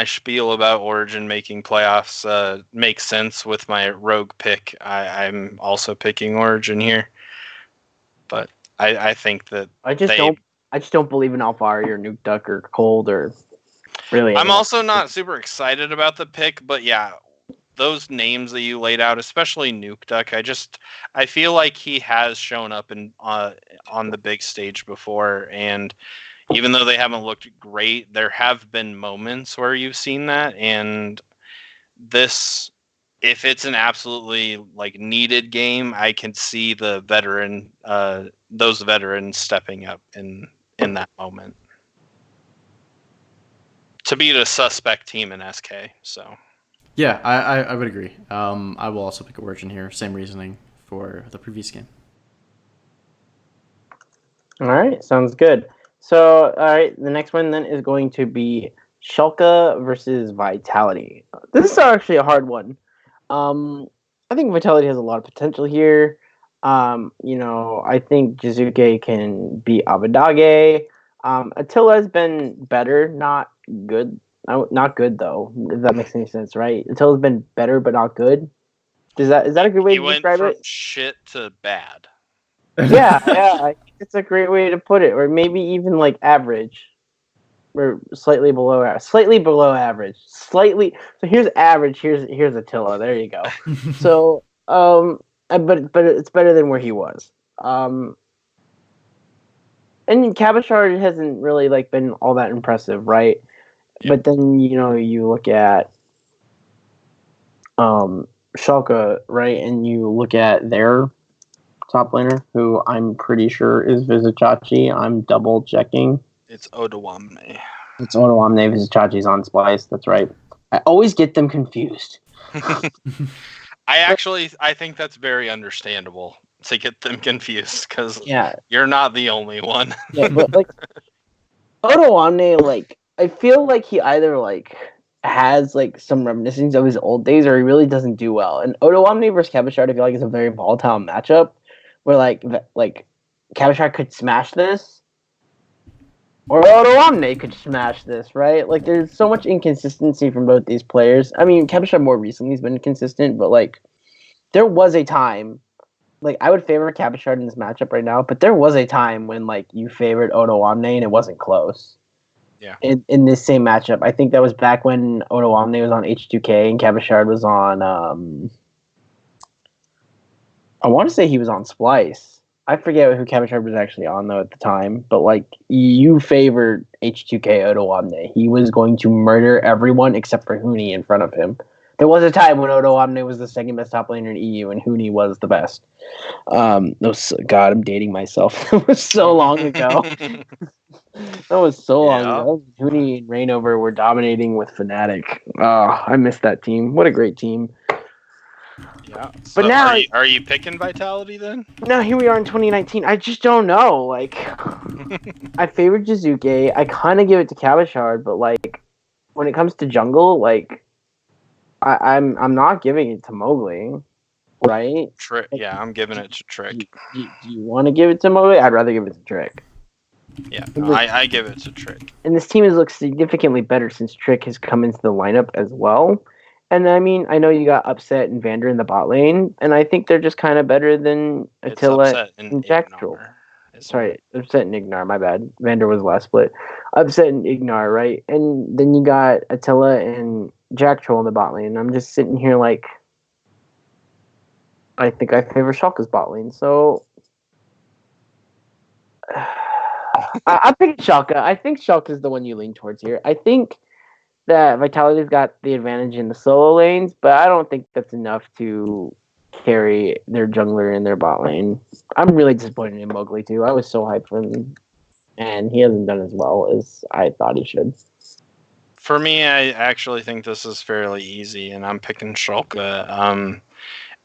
spiel about Origin making playoffs makes sense with my Rogue pick, I'm also picking Origin here. But I think that I just don't believe in Alfari or Nuke Duck or Cold or really. I'm also not super excited about the pick, but yeah, those names that you laid out, especially Nuke Duck, I feel like he has shown up on the big stage before, and even though they haven't looked great, there have been moments where you've seen that. And this, if it's an absolutely like needed game, I can see those veterans stepping up in that moment to beat a suspect team in SK. So yeah, I would agree. I will also pick Origin here. Same reasoning for the previous game. All right, sounds good. So, all right, the next one then is going to be Schalke versus Vitality. This is actually a hard one. I think Vitality has a lot of potential here. I think Jizuke can beat Abadage. Attila has been better, not good. Not good though. If that makes any sense, right? Attila's been better, but not good. Is that a good way He to went describe from it? shit to bad. Yeah, I think it's a great way to put it, or maybe even like average, or slightly below average, slightly. So here's average. Here's Attila. There you go. So but it's better than where he was. And Cabashard hasn't really like been all that impressive, right? Yep. But then you look at Schalke, right, and you look at their top laner, who I'm pretty sure is Vizicachi. I'm double checking. It's Odawamne. It's Otoamne. Vizicachi's on Splice. That's right. I always get them confused. I think that's very understandable to get them confused because Yeah, you're not the only one. yeah, but like Otoamne, like I feel like he either like has like some reminiscence of his old days, or he really doesn't do well. And Otoamne versus Cabashard, I feel like is a very volatile matchup, where like Cabashard could smash this, or Otoamne could smash this, right? Like there's so much inconsistency from both these players. I mean, Cabashard more recently has been consistent, but like there was a time. Like I would favor Cabashard in this matchup right now, but there was a time when like you favored Otoamne and it wasn't close. Yeah. In this same matchup, I think that was back when Otoamne was on H2K and Cabashard was on. I want to say he was on Splice. I forget who Cabashard was actually on though at the time, but like you favored H2K Otoamne. He was going to murder everyone except for Huni in front of him. There was a time when Otoamne was the second best top laner in EU and Huni was the best. God, I'm dating myself. It was so long ago. That was so long ago. Huni and Reignover were dominating with Fnatic. Oh, I miss that team. What a great team. Yeah. So but now, are you picking Vitality then? Now here we are in 2019. I just don't know. Like, I favored Jizuke. I kind of give it to Cabashard, but like, when it comes to jungle, like, I'm not giving it to Mowgli, right? Trick. Yeah, I'm giving it to Trick. Do you want to give it to Mowgli? I'd rather give it to Trick. Yeah, no, I give it to Trick. And this team has looked significantly better since Trick has come into the lineup as well. And I mean, I know you got Upset and Vander in the bot lane, and I think they're just kind of better than Attila and Jacktroll. Sorry, Upset and Ignar, my bad. Vander was last split. Upset and Ignar, right? And then you got Attila and Jacktroll in the bot lane. I'm just sitting here like, I think I favor Schalke's bot lane. So I picked Schalke. I think Schalke is the one you lean towards here. I think that Vitality's got the advantage in the solo lanes, but I don't think that's enough to carry their jungler in their bot lane. I'm really disappointed in Mowgli too. I was so hyped for him, and he hasn't done as well as I thought he should. For me, I actually think this is fairly easy, and I'm picking Schalke.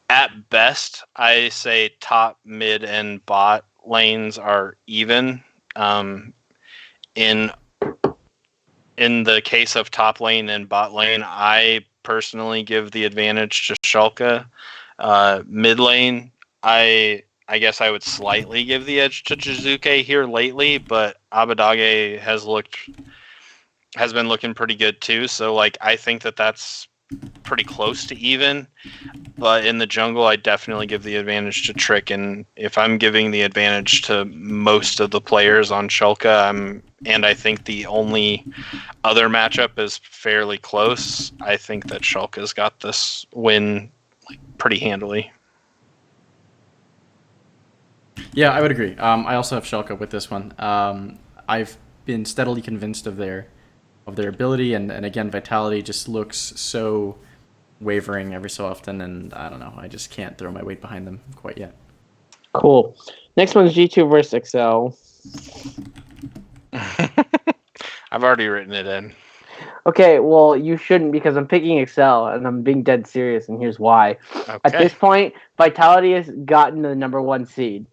At best, I say top, mid, and bot lanes are even. In the case of top lane and bot lane, I personally give the advantage to Schalke. Mid lane, I guess I would slightly give the edge to Jizuke here lately, but Abadage has been looking pretty good too. So like I think that's pretty close to even. But in the jungle, I definitely give the advantage to Trick, and if I'm giving the advantage to most of the players on Schalke, and I think the only other matchup is fairly close, I think that Schalke's got this win pretty handily. Yeah, I would agree. I also have Schalke with this one. I've been steadily convinced of their ability, and again, Vitality just looks so wavering every so often, and I don't know. I just can't throw my weight behind them quite yet. Cool. Next one's G2 versus XL. I've already written it in. Okay, well, you shouldn't because I'm picking XL, and I'm being dead serious, and here's why. Okay. At this point, Vitality has gotten the number one seed.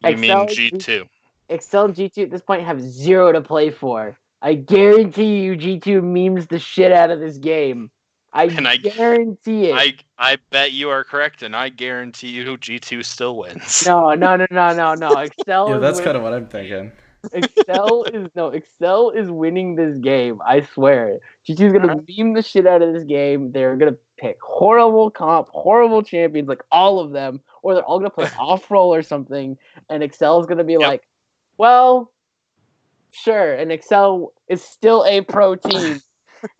You mean G2? Excel and G2 at this point have 0 to play for. I guarantee you G2 memes the shit out of this game. I guarantee it. I bet you are correct, and I guarantee you G2 still wins. No. Excel Yeah, is that's winning. kind of what I'm thinking. Excel is winning this game. I swear. G2 is gonna meme the shit out of this game. They're gonna pick horrible comp, horrible champions, like all of them, or they're all gonna play off roll or something. And Excel is gonna be like, well, sure. And Excel is still a pro team,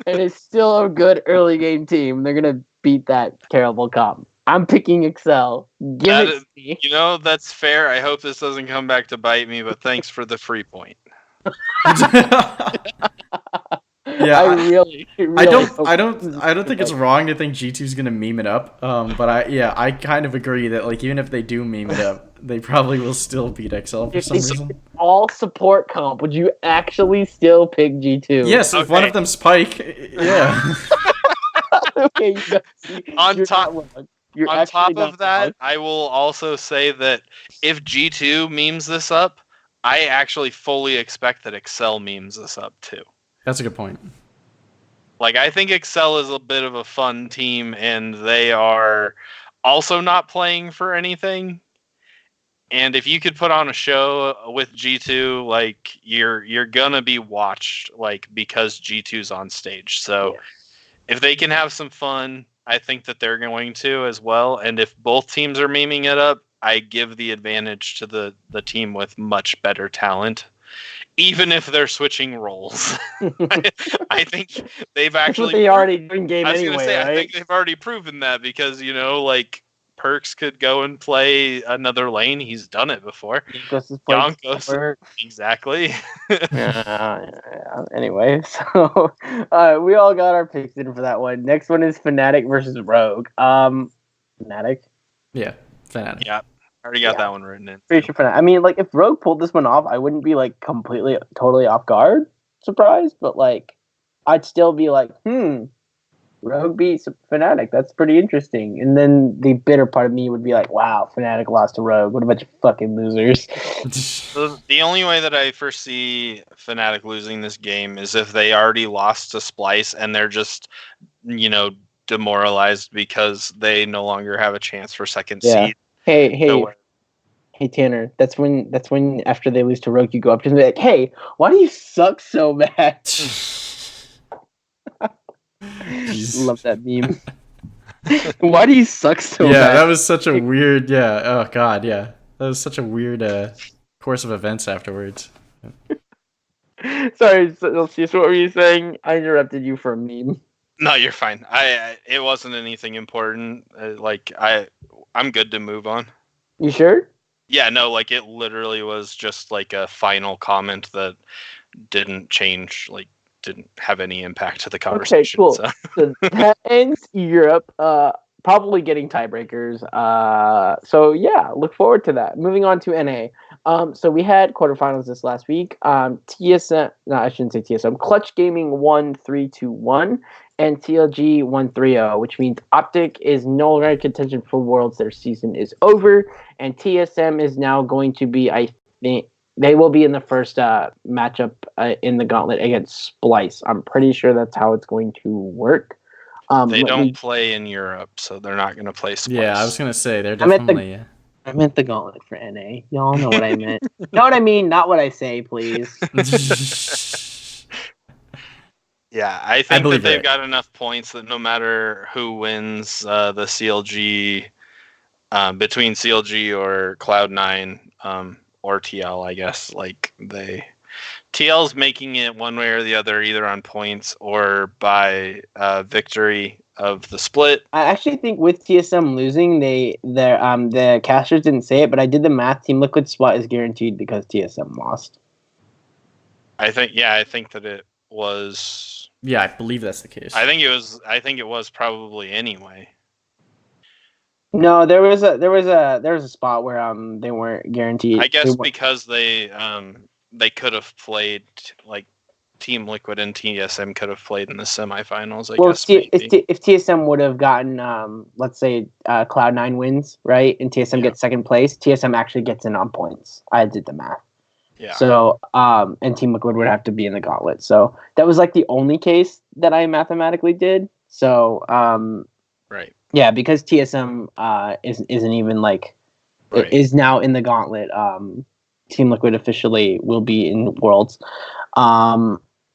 and it's still a good early game team. They're gonna beat that terrible comp. I'm picking Excel. Give it to me. You know, that's fair. I hope this doesn't come back to bite me, but thanks for the free point. Yeah, I really I don't think it's wrong to think G2's gonna meme it up. But I kind of agree that like even if they do meme it up, they probably will still beat XL for some reason. All support comp, would you actually still pick G2? Yes, if one of them Spike, yeah. Okay, on top of that, I will also say that if G2 memes this up, I actually fully expect that Excel memes this up too. That's a good point. Like, I think Excel is a bit of a fun team, and they are also not playing for anything. And if you could put on a show with G2, like you're gonna be watched, like because G2's on stage. So if they can have some fun, I think that they're going to as well. And if both teams are memeing it up, I give the advantage to the team with much better talent, even if they're switching roles. I think they've actually. That's what they already do in game anyway. Gonna say, right? I think they've already proven that because like Perks could go and play another lane. He's done it before. Yonkos, exactly. Anyway, so we all got our picks in for that one. Next one is Fnatic versus Rogue. Fnatic. Yeah, Fnatic. Yeah, I already got that one written in. Pretty sure Fnatic. I mean, like if Rogue pulled this one off, I wouldn't be like completely, totally off guard, surprised, but like I'd still be like, Rogue beats Fnatic. That's pretty interesting. And then the bitter part of me would be like, wow, Fnatic lost to Rogue. What a bunch of fucking losers. So the only way that I foresee Fnatic losing this game is if they already lost to Splice and they're just, demoralized because they no longer have a chance for second seed. Hey, Tanner. That's when after they lose to Rogue, you go up to them and be like, hey, why do you suck so bad? Love that meme. Why do you suck so bad? Yeah, that was such a weird. Yeah. Oh God. Yeah, that was such a weird course of events afterwards. Sorry, Selceus, what were you saying? I interrupted you for a meme. No, you're fine. It wasn't anything important. I'm good to move on. You sure? Yeah, no, like it literally was just like a final comment that didn't change, like didn't have any impact to the conversation. Okay, cool. So that ends Europe. Probably getting tiebreakers. So yeah, look forward to that. Moving on to NA. So we had quarterfinals this last week. TSM, no, I shouldn't say TSM. Clutch Gaming won 3-1, and TLG won 3-0, which means Optic is no longer in contention for Worlds. Their season is over, and TSM is now going to be, I think, they will be in the first matchup in the gauntlet against Splice. I'm pretty sure that's how it's going to work. They don't play in Europe, so they're not going to play Splice. Yeah, I was going to say, they're definitely... I meant the gauntlet for NA. Y'all know what I meant. Know what I mean? Not what I say, please. Yeah, I think that they've got enough points that no matter who wins the CLG, between CLG or Cloud9, or TL, I guess, like TL's making it one way or the other, either on points or by victory of the split. I actually think with TSM losing, the casters didn't say it, but I did the math. Team Liquid spot is guaranteed because TSM lost. I think that it was. Yeah, I believe that's the case. I think it was probably anyway. No, there was a spot where they weren't guaranteed. I guess because they could have played, like Team Liquid and TSM could have played in the semifinals. I guess if TSM would have gotten let's say Cloud9 wins, right, and TSM gets second place, TSM actually gets in on points. I did the math. Yeah. So, and Team Liquid would have to be in the gauntlet. So that was like the only case that I mathematically did. So, Right. yeah, because TSM isn't even like Right. is now in the gauntlet. Team Liquid officially will be in Worlds.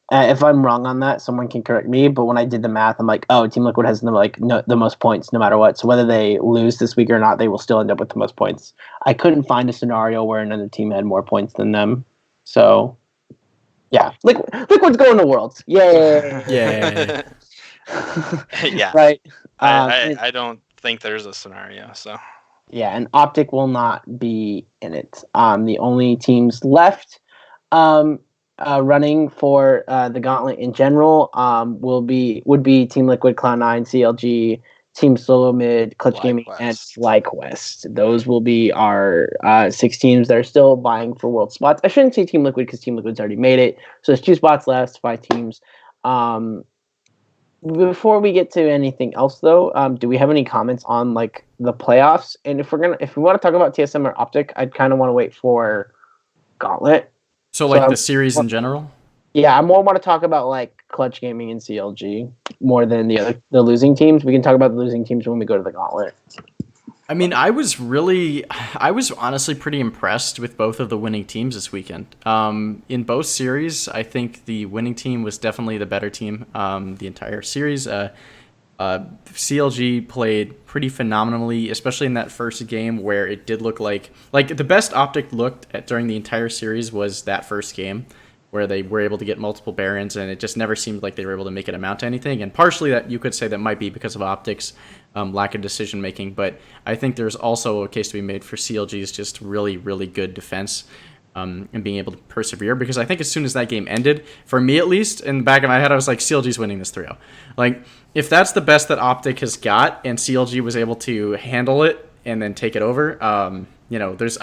If I'm wrong on that, someone can correct me. But when I did the math, I'm like, oh, Team Liquid has the most points no matter what. So whether they lose this week or not, they will still end up with the most points. I couldn't find a scenario where another team had more points than them. So yeah, Liquid's going to Worlds. Yay! Yay. Yeah. Right. I don't think there's a scenario. So Yeah, and Optic will not be in it. The only teams left running for the gauntlet in general would be Team Liquid, Cloud9, CLG, Team Solo Mid, Clutch Gaming, and FlyQuest. Those will be our 6 teams that are still vying for world spots. I shouldn't say Team Liquid because Team Liquid's already made it. So there's 2 spots left, 5 teams. Before we get to anything else, though, do we have any comments on like the playoffs? And if we want to talk about TSM or Optic, I'd kind of want to wait for Gauntlet. So like the series in general? Yeah, I more want to talk about like Clutch Gaming and CLG more than the losing teams. We can talk about the losing teams when we go to the Gauntlet. I mean, I was honestly pretty impressed with both of the winning teams this weekend. In both series, I think the winning team was definitely the better team the entire series. CLG played pretty phenomenally, especially in that first game where it did look like the best Optic looked at during the entire series was that first game where they were able to get multiple Barons, and it just never seemed like they were able to make it amount to anything. And partially that you could say that might be because of Optic's lack of decision making, but I think there's also a case to be made for CLG's just really, really good defense and being able to persevere. Because I think as soon as that game ended, for me at least, in the back of my head, I was like, CLG's winning this 3-0. Like, if that's the best that Optic has got, and CLG was able to handle it and then take it over, I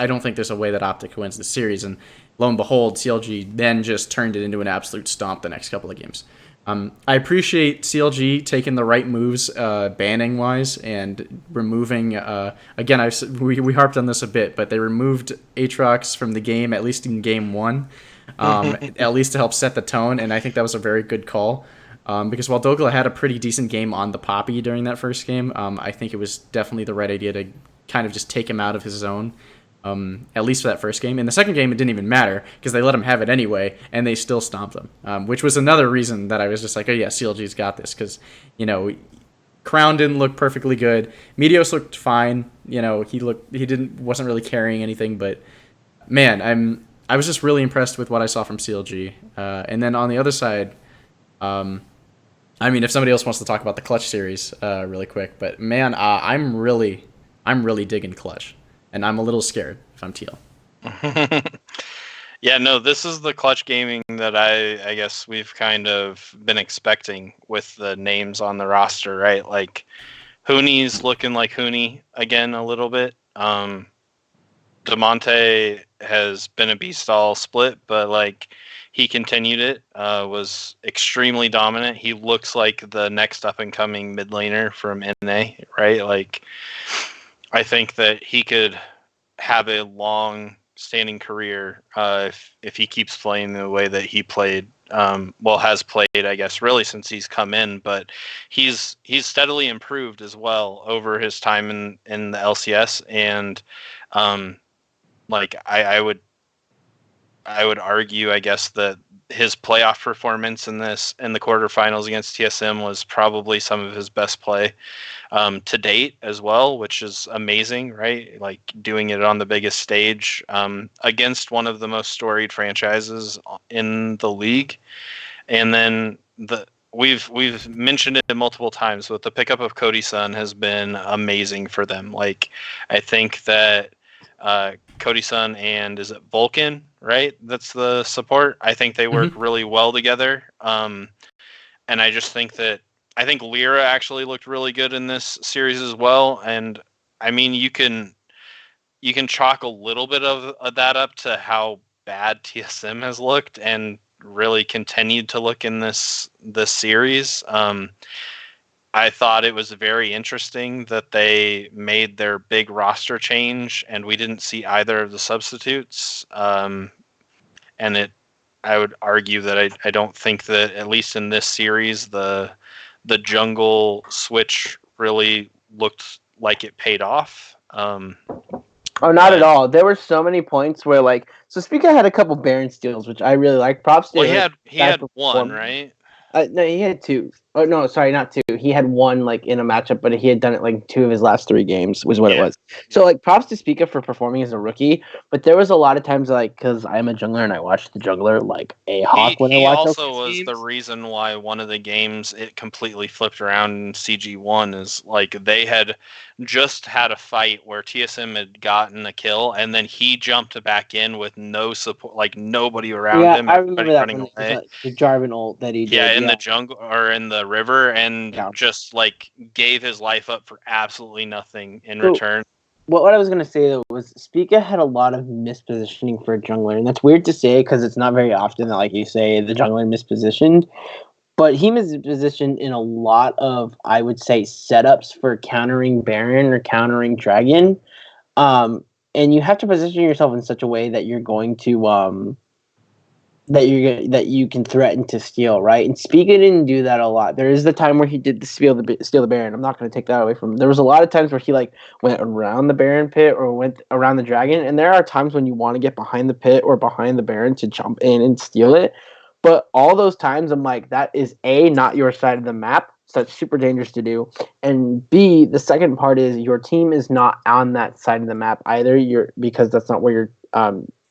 don't think there's a way that Optic wins the series. And lo and behold, CLG then just turned it into an absolute stomp the next couple of games. I appreciate CLG taking the right moves, banning wise, and removing. Again, we harped on this a bit, but they removed Aatrox from the game, at least in game 1, at least to help set the tone, and I think that was a very good call. Because while Dogla had a pretty decent game on the Poppy during that first game, I think it was definitely the right idea to kind of just take him out of his zone. At least for that first game. In the second game, it didn't even matter because they let him have it anyway, and they still stomped him, which was another reason that I was just like, oh yeah, CLG's got this because, Crown didn't look perfectly good. Meteos looked fine. He wasn't really carrying anything, but man, I was just really impressed with what I saw from CLG. And then on the other side, if somebody else wants to talk about the Clutch series really quick, but man, I'm really digging Clutch. And I'm a little scared if I'm teal. Yeah, no, this is the Clutch Gaming that I guess we've kind of been expecting with the names on the roster, right? Like, Hooney's looking like Hooney again a little bit. DeMonte has been a beast all split, but he continued it, was extremely dominant. He looks like the next up and coming mid laner from NA, right? I think that he could have a long-standing career if he keeps playing the way that he played. Has played, I guess, really since he's come in. But he's steadily improved as well over his time in the LCS, and I would argue, I guess, that his playoff performance in the quarterfinals against TSM was probably some of his best play to date as well, which is amazing, right? Doing it on the biggest stage against one of the most storied franchises in the league. And then we've mentioned it multiple times, but the pickup of Cody Sun has been amazing for them. I think that Cody Sun and is it Vulcan, right? That's the support. I think they work really well together. And I just think that Lyra actually looked really good in this series as well. And I mean, you can chalk a little bit of that up to how bad TSM has looked and really continued to look in this series. I thought it was very interesting that they made their big roster change and we didn't see either of the substitutes. and I would argue that I don't think that, at least in this series, the jungle switch really looked like it paid off. Oh, not at all. There were so many points where, like, so Spica had a couple Baron steals, which I really like. Props to Well, him. he had one, right? No, he had two. Oh no, sorry, not two. He had one like in a matchup, but he had done it like 2 of his last 3 games was what it was. So like, props to Spica for performing as a rookie. But there was a lot of times like, because I'm a jungler and I watched the jungler like a hawk when I He watch. also was the reason why one of the games it completely flipped around in CG1 is like they had just had a fight where TSM had gotten a kill and then he jumped back in with no support, like nobody around him. I remember that running from the Jarvan ult that he did. Yeah, in the jungle or in the river, and just like gave his life up for absolutely nothing in return. What I was gonna say though was Spica had a lot of mispositioning for a jungler, and that's weird to say because it's not very often that, like you say, the jungler mispositioned. But he mispositioned in a lot of, I would say, setups for countering Baron or countering Dragon. And you have to position yourself in such a way that you're going to that you can threaten to steal, right? And Spiga didn't do that a lot. There is the time where he did steal the Baron. I'm not going to take that away from him. There was a lot of times where he like went around the Baron pit or went around the Dragon, and there are times when you want to get behind the pit or behind the Baron to jump in and steal it. But all those times, I'm like, that is A, not your side of the map, so that's super dangerous to do. And B, the second part is your team is not on that side of the map either. Because that's not where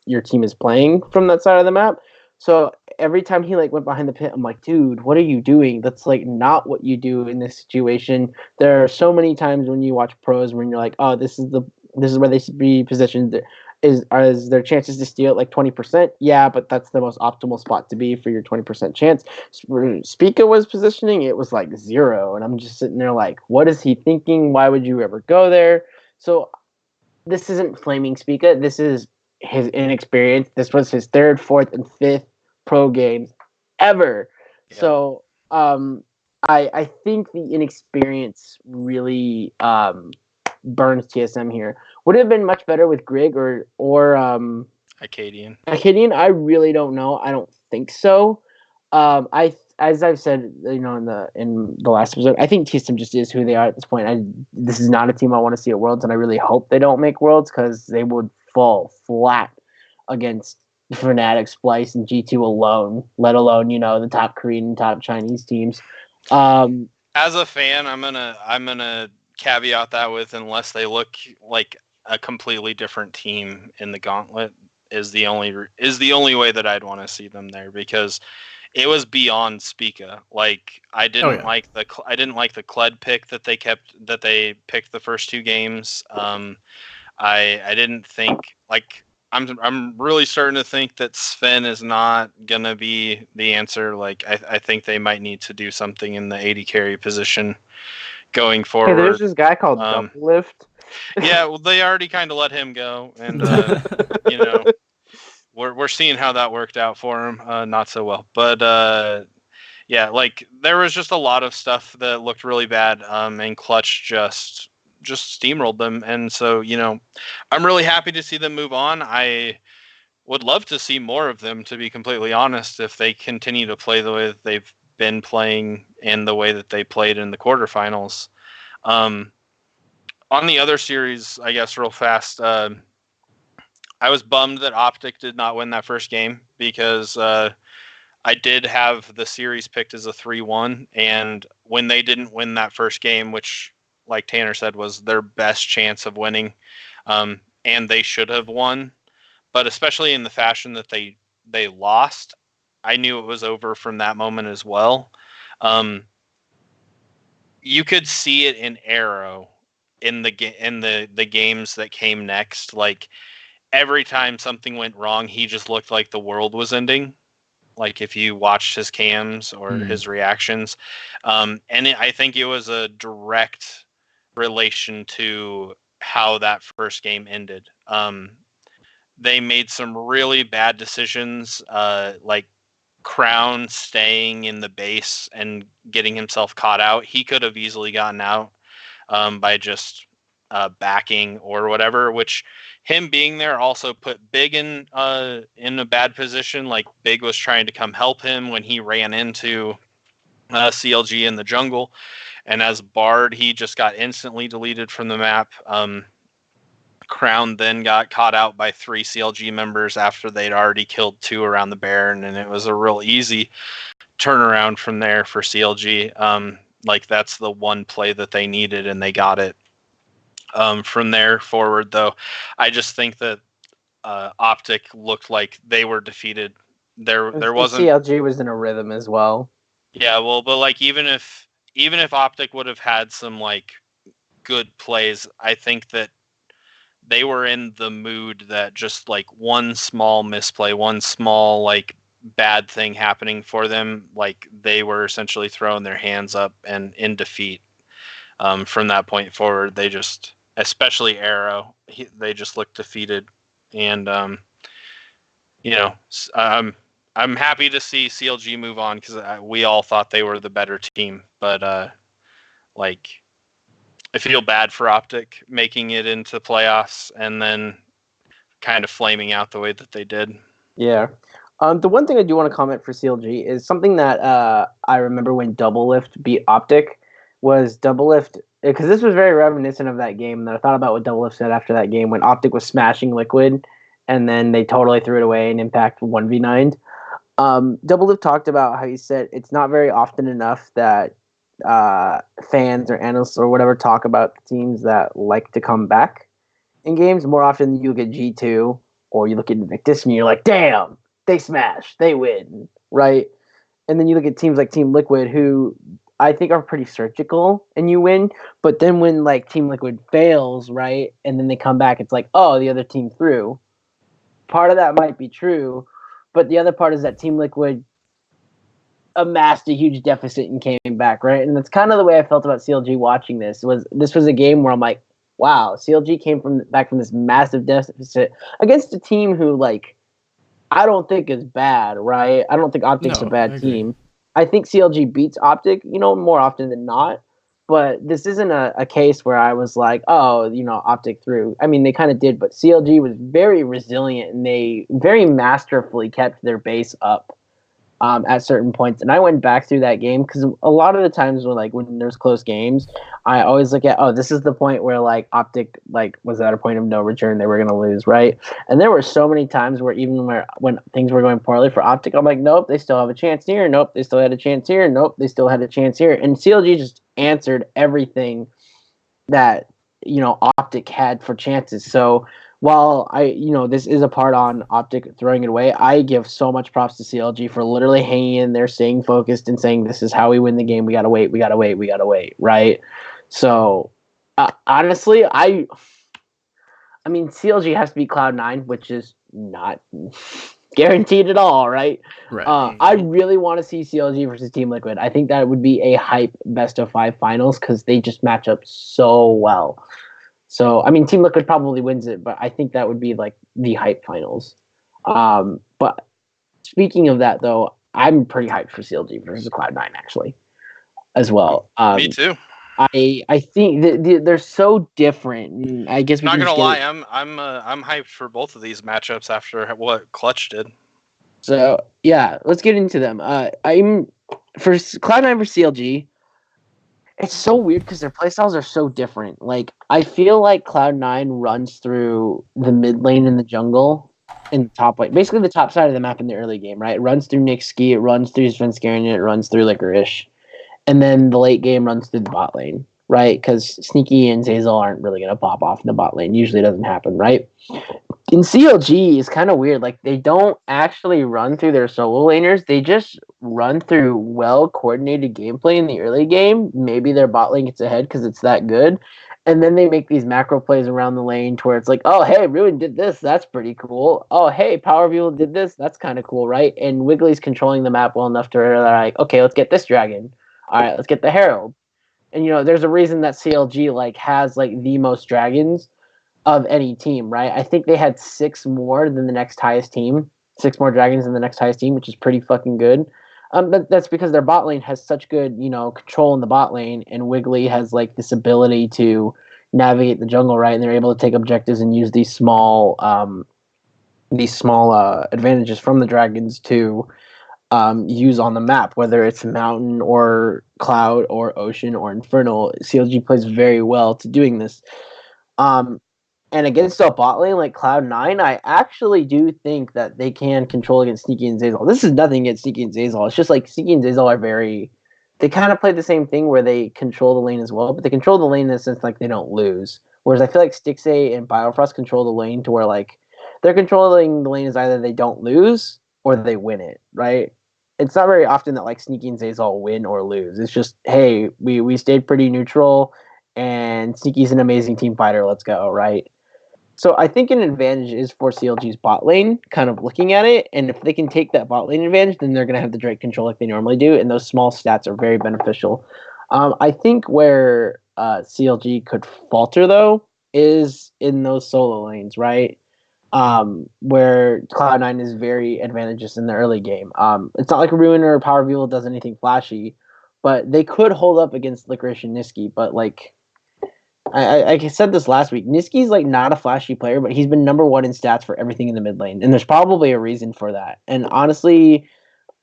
your team is playing from that side of the map. So every time he like went behind the pit, I'm like, dude, what are you doing? That's like not what you do in this situation. There are so many times when you watch pros when you're like, oh, this is where they should be positioned. Is their chances to steal it like 20%? Yeah, but that's the most optimal spot to be for your 20% chance. When Spica was positioning, it was like 0, and I'm just sitting there like, what is he thinking? Why would you ever go there? So this isn't flaming Spica. This is his inexperience. This was his 3rd, 4th, and 5th pro games ever. Yeah. So I think the inexperience really burns TSM here. Would it have been much better with Grig or Acadian? I really don't know. I don't think so. As I've said, in the last episode, I think TSM just is who they are at this point. This is not a team I want to see at Worlds, and I really hope they don't make Worlds because they would fall flat against Fnatic, Splice, and G2 alone, let alone the top Korean, top Chinese teams. As a fan, I'm gonna caveat that with unless they look like a completely different team in the gauntlet is the only way that I'd want to see them there, because it was beyond Spica. Like I didn't like the Kled pick that they picked the first 2 games. I didn't think like. I'm really starting to think that Sven is not gonna be the answer. Like I think they might need to do something in the AD carry position going forward. Hey, there's this guy called Doublelift. Yeah, well, they already kind of let him go, and we're seeing how that worked out for him. Not so well, but yeah, like there was just a lot of stuff that looked really bad, and Clutch just steamrolled them, and so I'm really happy to see them move on. I would love to see more of them, to be completely honest, if they continue to play the way that they've been playing and the way that they played in the quarterfinals. On the other series, I guess real fast, I was bummed that Optic did not win that first game, because I did have the series picked as a 3-1, and when they didn't win that first game, which like Tanner said, was their best chance of winning, and they should have won. But especially in the fashion that they lost, I knew it was over from that moment as well. You could see it in Arrow in the games that came next. Like every time something went wrong, he just looked like the world was ending. Like if you watched his cams or his reactions, and I think it was a direct relation to how that first game ended. They made some really bad decisions, like Crown staying in the base and getting himself caught out. He could have easily gotten out by just backing or whatever, which him being there also put Big in a bad position. Like Big was trying to come help him when he ran into CLG in the jungle, and as Bard, he just got instantly deleted from the map. Crown then got caught out by 3 CLG members after they'd already killed 2 around the Baron, and it was a real easy turnaround from there for CLG. Like that's the one play that they needed, and they got it. From there forward, though, I just think that Optic looked like they were defeated. There wasn't. CLG was in a rhythm as well. Yeah, well, but like even if Optic would have had some like good plays, I think that they were in the mood that just like one small misplay, one small like bad thing happening for them, like they were essentially throwing their hands up and in defeat. From that point forward, they just, especially Arrow, they just looked defeated. And I'm happy to see CLG move on because we all thought they were the better team, but like I feel bad for Optic making it into playoffs and then kind of flaming out the way that they did. Yeah. The one thing I do want to comment for CLG is something that I remember when Double Lift beat Optic was Double Lift, because this was very reminiscent of that game that I thought about what Double Lift said after that game when Optic was smashing Liquid and then they totally threw it away and Impact 1v9'd. Double Lift talked about how he said it's not very often enough that fans or analysts or whatever talk about teams that like to come back in games. More often you look at G2 or you look at Invictus and you're like, damn, they smash, they win, right? And then you look at teams like Team Liquid who I think are pretty surgical and you win, but then when like Team Liquid fails, right, and then they come back, it's like, oh, the other team threw. Part of that might be true, but the other part is that Team Liquid amassed a huge deficit and came back, right? And that's kind of the way I felt about CLG watching this. This was a game where I'm like, wow, CLG came back from this massive deficit against a team who, like, I don't think is bad, right? I don't think Optic's a bad team. I think CLG beats Optic, more often than not. But this isn't a case where I was like, oh, Optic threw. I mean, they kind of did, but CLG was very resilient and they very masterfully kept their base up at certain points. And I went back through that game because a lot of the times when there's close games, I always look at, oh, this is the point where like Optic was at a point of no return, they were going to lose, right? And there were so many times where even when things were going poorly for Optic, I'm like, nope, they still have a chance here. Nope, they still had a chance here. Nope, they still had a chance here. And CLG just answered everything that Optic had for chances. So while this is a part on Optic throwing it away, I give so much props to CLG for literally hanging in there, staying focused, and saying this is how we win the game. We gotta wait, right? So honestly, I mean CLG has to beat Cloud9, which is not guaranteed at all, right? Right. I really want to see CLG versus Team Liquid. I think that would be a hype best of 5 finals because they just match up so well. So, I mean, Team Liquid probably wins it, but I think that would be like the hype finals. But speaking of that, though, I'm pretty hyped for CLG versus Cloud9 actually, as well. Me too. I think they're so different. I guess not gonna lie, I'm hyped for both of these matchups after what Clutch did. So yeah, let's get into them. I'm for Cloud9 versus CLG. It's so weird because their playstyles are so different. Like, I feel like Cloud9 runs through the mid lane in the jungle in the top lane. Basically the top side of the map in the early game, right? It runs through Nixki, it runs through Svenskeren, it runs through Licorice. And then the late game runs through the bot lane, right? Because Sneaky and Zazel aren't really going to pop off in the bot lane. Usually it doesn't happen, right? In CLG, it's kind of weird. Like, they don't actually run through their solo laners. They just run through well-coordinated gameplay in the early game. Maybe their bot lane gets ahead because it's that good. And then they make these macro plays around the lane to where it's like, oh, hey, Ruin did this. That's pretty cool. Oh, hey, Power View did this. That's kind of cool, right? And Wiggly's controlling the map well enough to where they're like, okay, let's get this dragon. All right, let's get the Herald. And, there's a reason that CLG, has, the most dragons of any team, right? I think they had 6 more than the next highest team. 6 more dragons than the next highest team, which is pretty fucking good. But that's because their bot lane has such good, control in the bot lane, and Wiggly has, this ability to navigate the jungle right, and they're able to take objectives and use these small advantages from the dragons to use on the map, whether it's mountain or cloud or ocean or infernal. CLG plays very well to doing this. And against a bot lane like Cloud9, I actually do think that they can control against Sneaky and Zazal. This is nothing against Sneaky and Zazal. It's just like Sneaky and Zazal are they kind of play the same thing where they control the lane as well, but they control the lane in the sense like they don't lose. Whereas I feel like Stixay and Biofrost control the lane to where like they're controlling the lane is either they don't lose or they win it, right? It's not very often that like Sneaky and Zazal win or lose. It's just, hey, we stayed pretty neutral and Sneaky's an amazing team fighter. Let's go, right? So I think an advantage is for CLG's bot lane, kind of looking at it, and if they can take that bot lane advantage, then they're going to have the Drake control like they normally do, and those small stats are very beneficial. I think where CLG could falter, though, is in those solo lanes, right? Where Cloud9 is very advantageous in the early game. It's not like Ruin or Power View does anything flashy, but they could hold up against Licorice and Niski, but like I said this last week, Niski's like not a flashy player, but he's been number one in stats for everything in the mid lane, and there's probably a reason for that. And honestly,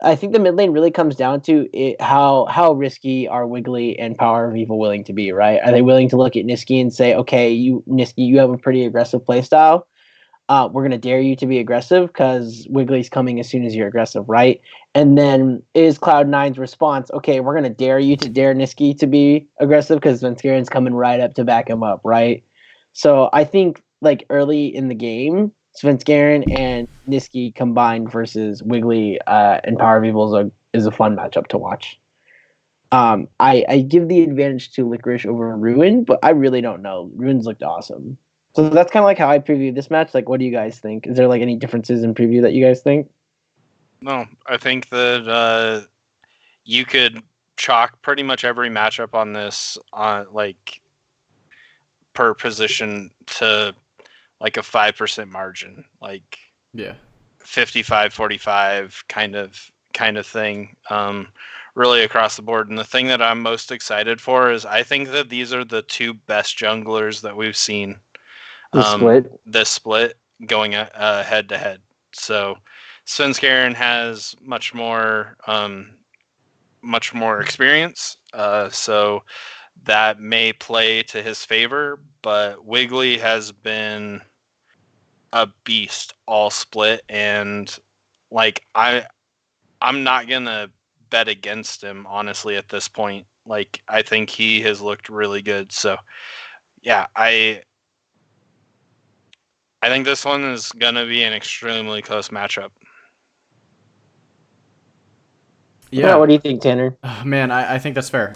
I think the mid lane really comes down to how risky are Wiggly and Power of Evil willing to be, right? Are they willing to look at Niski and say, okay, Niski, you have a pretty aggressive playstyle. We're going to dare you to be aggressive because Wiggly's coming as soon as you're aggressive, right? And then is Cloud9's response, okay, we're going to dare you to dare Niski to be aggressive because Svenskaren's coming right up to back him up, right? So I think like early in the game, Svenskaren and Niski combined versus Wiggly and Power of Evil is a fun matchup to watch. I give the advantage to Licorice over Ruin, but I really don't know. Ruin's looked awesome. So that's kind of like how I previewed this match. Like, what do you guys think? Is there like any differences in preview that you guys think? No, I think that you could chalk pretty much every matchup on this on like per position to like a 5% margin, like 55-45 kind of thing, really across the board. And the thing that I'm most excited for is I think that these are the two best junglers that we've seen. This split going head to head. So Svenskaren has much more experience. So that may play to his favor, but Wiggly has been a beast all split, and like I'm not gonna bet against him honestly at this point. Like I think he has looked really good. So yeah, I think this one is going to be an extremely close matchup. Yeah. What do you think, Tanner? Man, I think that's fair.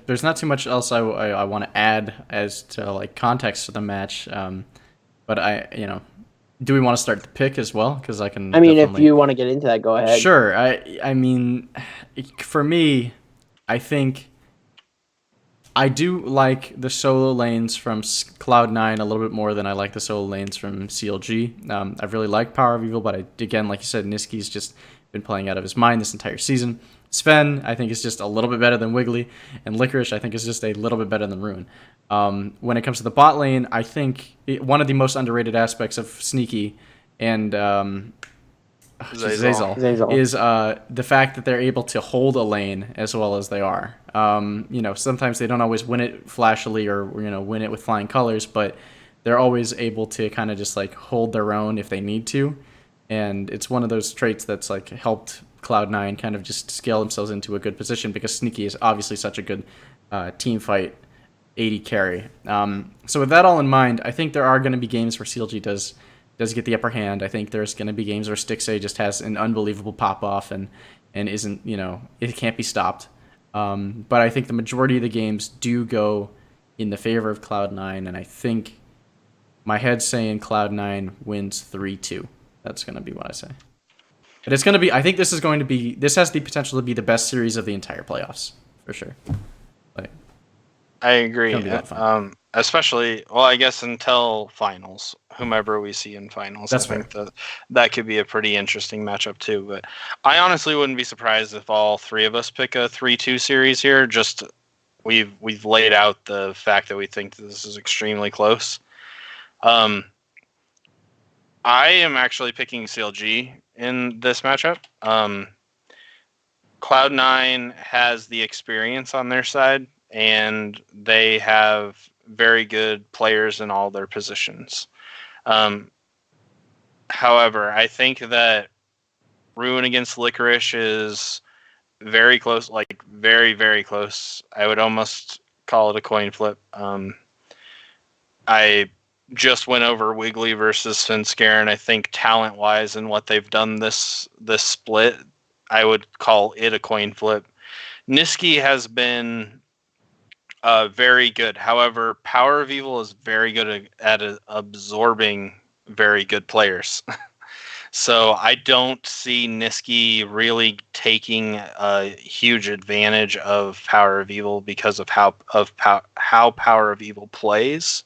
There's not too much else I want to add as to like context to the match. But do we want to start the pick as well? Because I can. I mean, if you want to get into that, go ahead. Sure. I mean, for me, I think I do like the solo lanes from Cloud9 a little bit more than I like the solo lanes from CLG. I really like Power of Evil, but again, like you said, Niski's just been playing out of his mind this entire season. Sven, I think, is just a little bit better than Wiggly, and Licorice, I think, is just a little bit better than Ruin. When it comes to the bot lane, I think one of the most underrated aspects of Sneaky and Zazal is the fact that they're able to hold a lane as well as they are. Sometimes they don't always win it flashily or win it with flying colors, but they're always able to kind of just like hold their own if they need to. And it's one of those traits that's like helped Cloud9 kind of just scale themselves into a good position because Sneaky is obviously such a good team fight 80 carry. So with that all in mind, I think there are going to be games where CLG does get the upper hand. I think there's going to be games where Stixay just has an unbelievable pop off and isn't, it can't be stopped. But I think the majority of the games do go in the favor of Cloud9, and I think my head's saying Cloud9 wins 3-2. That's going to be what I say. But it's going to be, I think this has the potential to be the best series of the entire playoffs, for sure. I agree. Especially, well, I guess until finals, whomever we see in finals. That's I think that could be a pretty interesting matchup too. But I honestly wouldn't be surprised if all three of us pick a 3-2 series here, just we've laid out the fact that we think this is extremely close. I am actually picking CLG in this matchup. Cloud9 has the experience on their side, and they have very good players in all their positions. However, I think that Ruin against Licorice is very close, like very, very close. I would almost call it a coin flip. I just went over Wiggly versus Svenskar, and I think talent-wise and what they've done this split, I would call it a coin flip. Niski has been very good. However, Power of Evil is very good at absorbing very good players. So I don't see Niski really taking a huge advantage of Power of Evil because of how Power of Evil plays.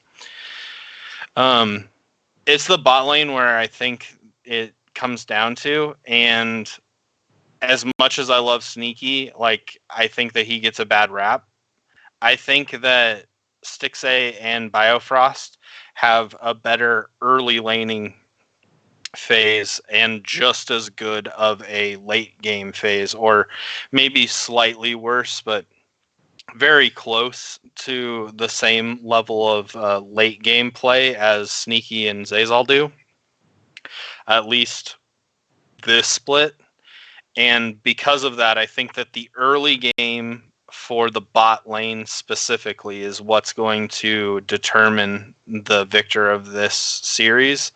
It's the bot lane where I think it comes down to, and as much as I love Sneaky, like I think that he gets a bad rap. I think that Stixay and Biofrost have a better early laning phase and just as good of a late game phase, or maybe slightly worse, but very close to the same level of late game play as Sneaky and Zazal do, at least this split. And because of that, I think that the early game for the bot lane specifically is what's going to determine the victor of this series.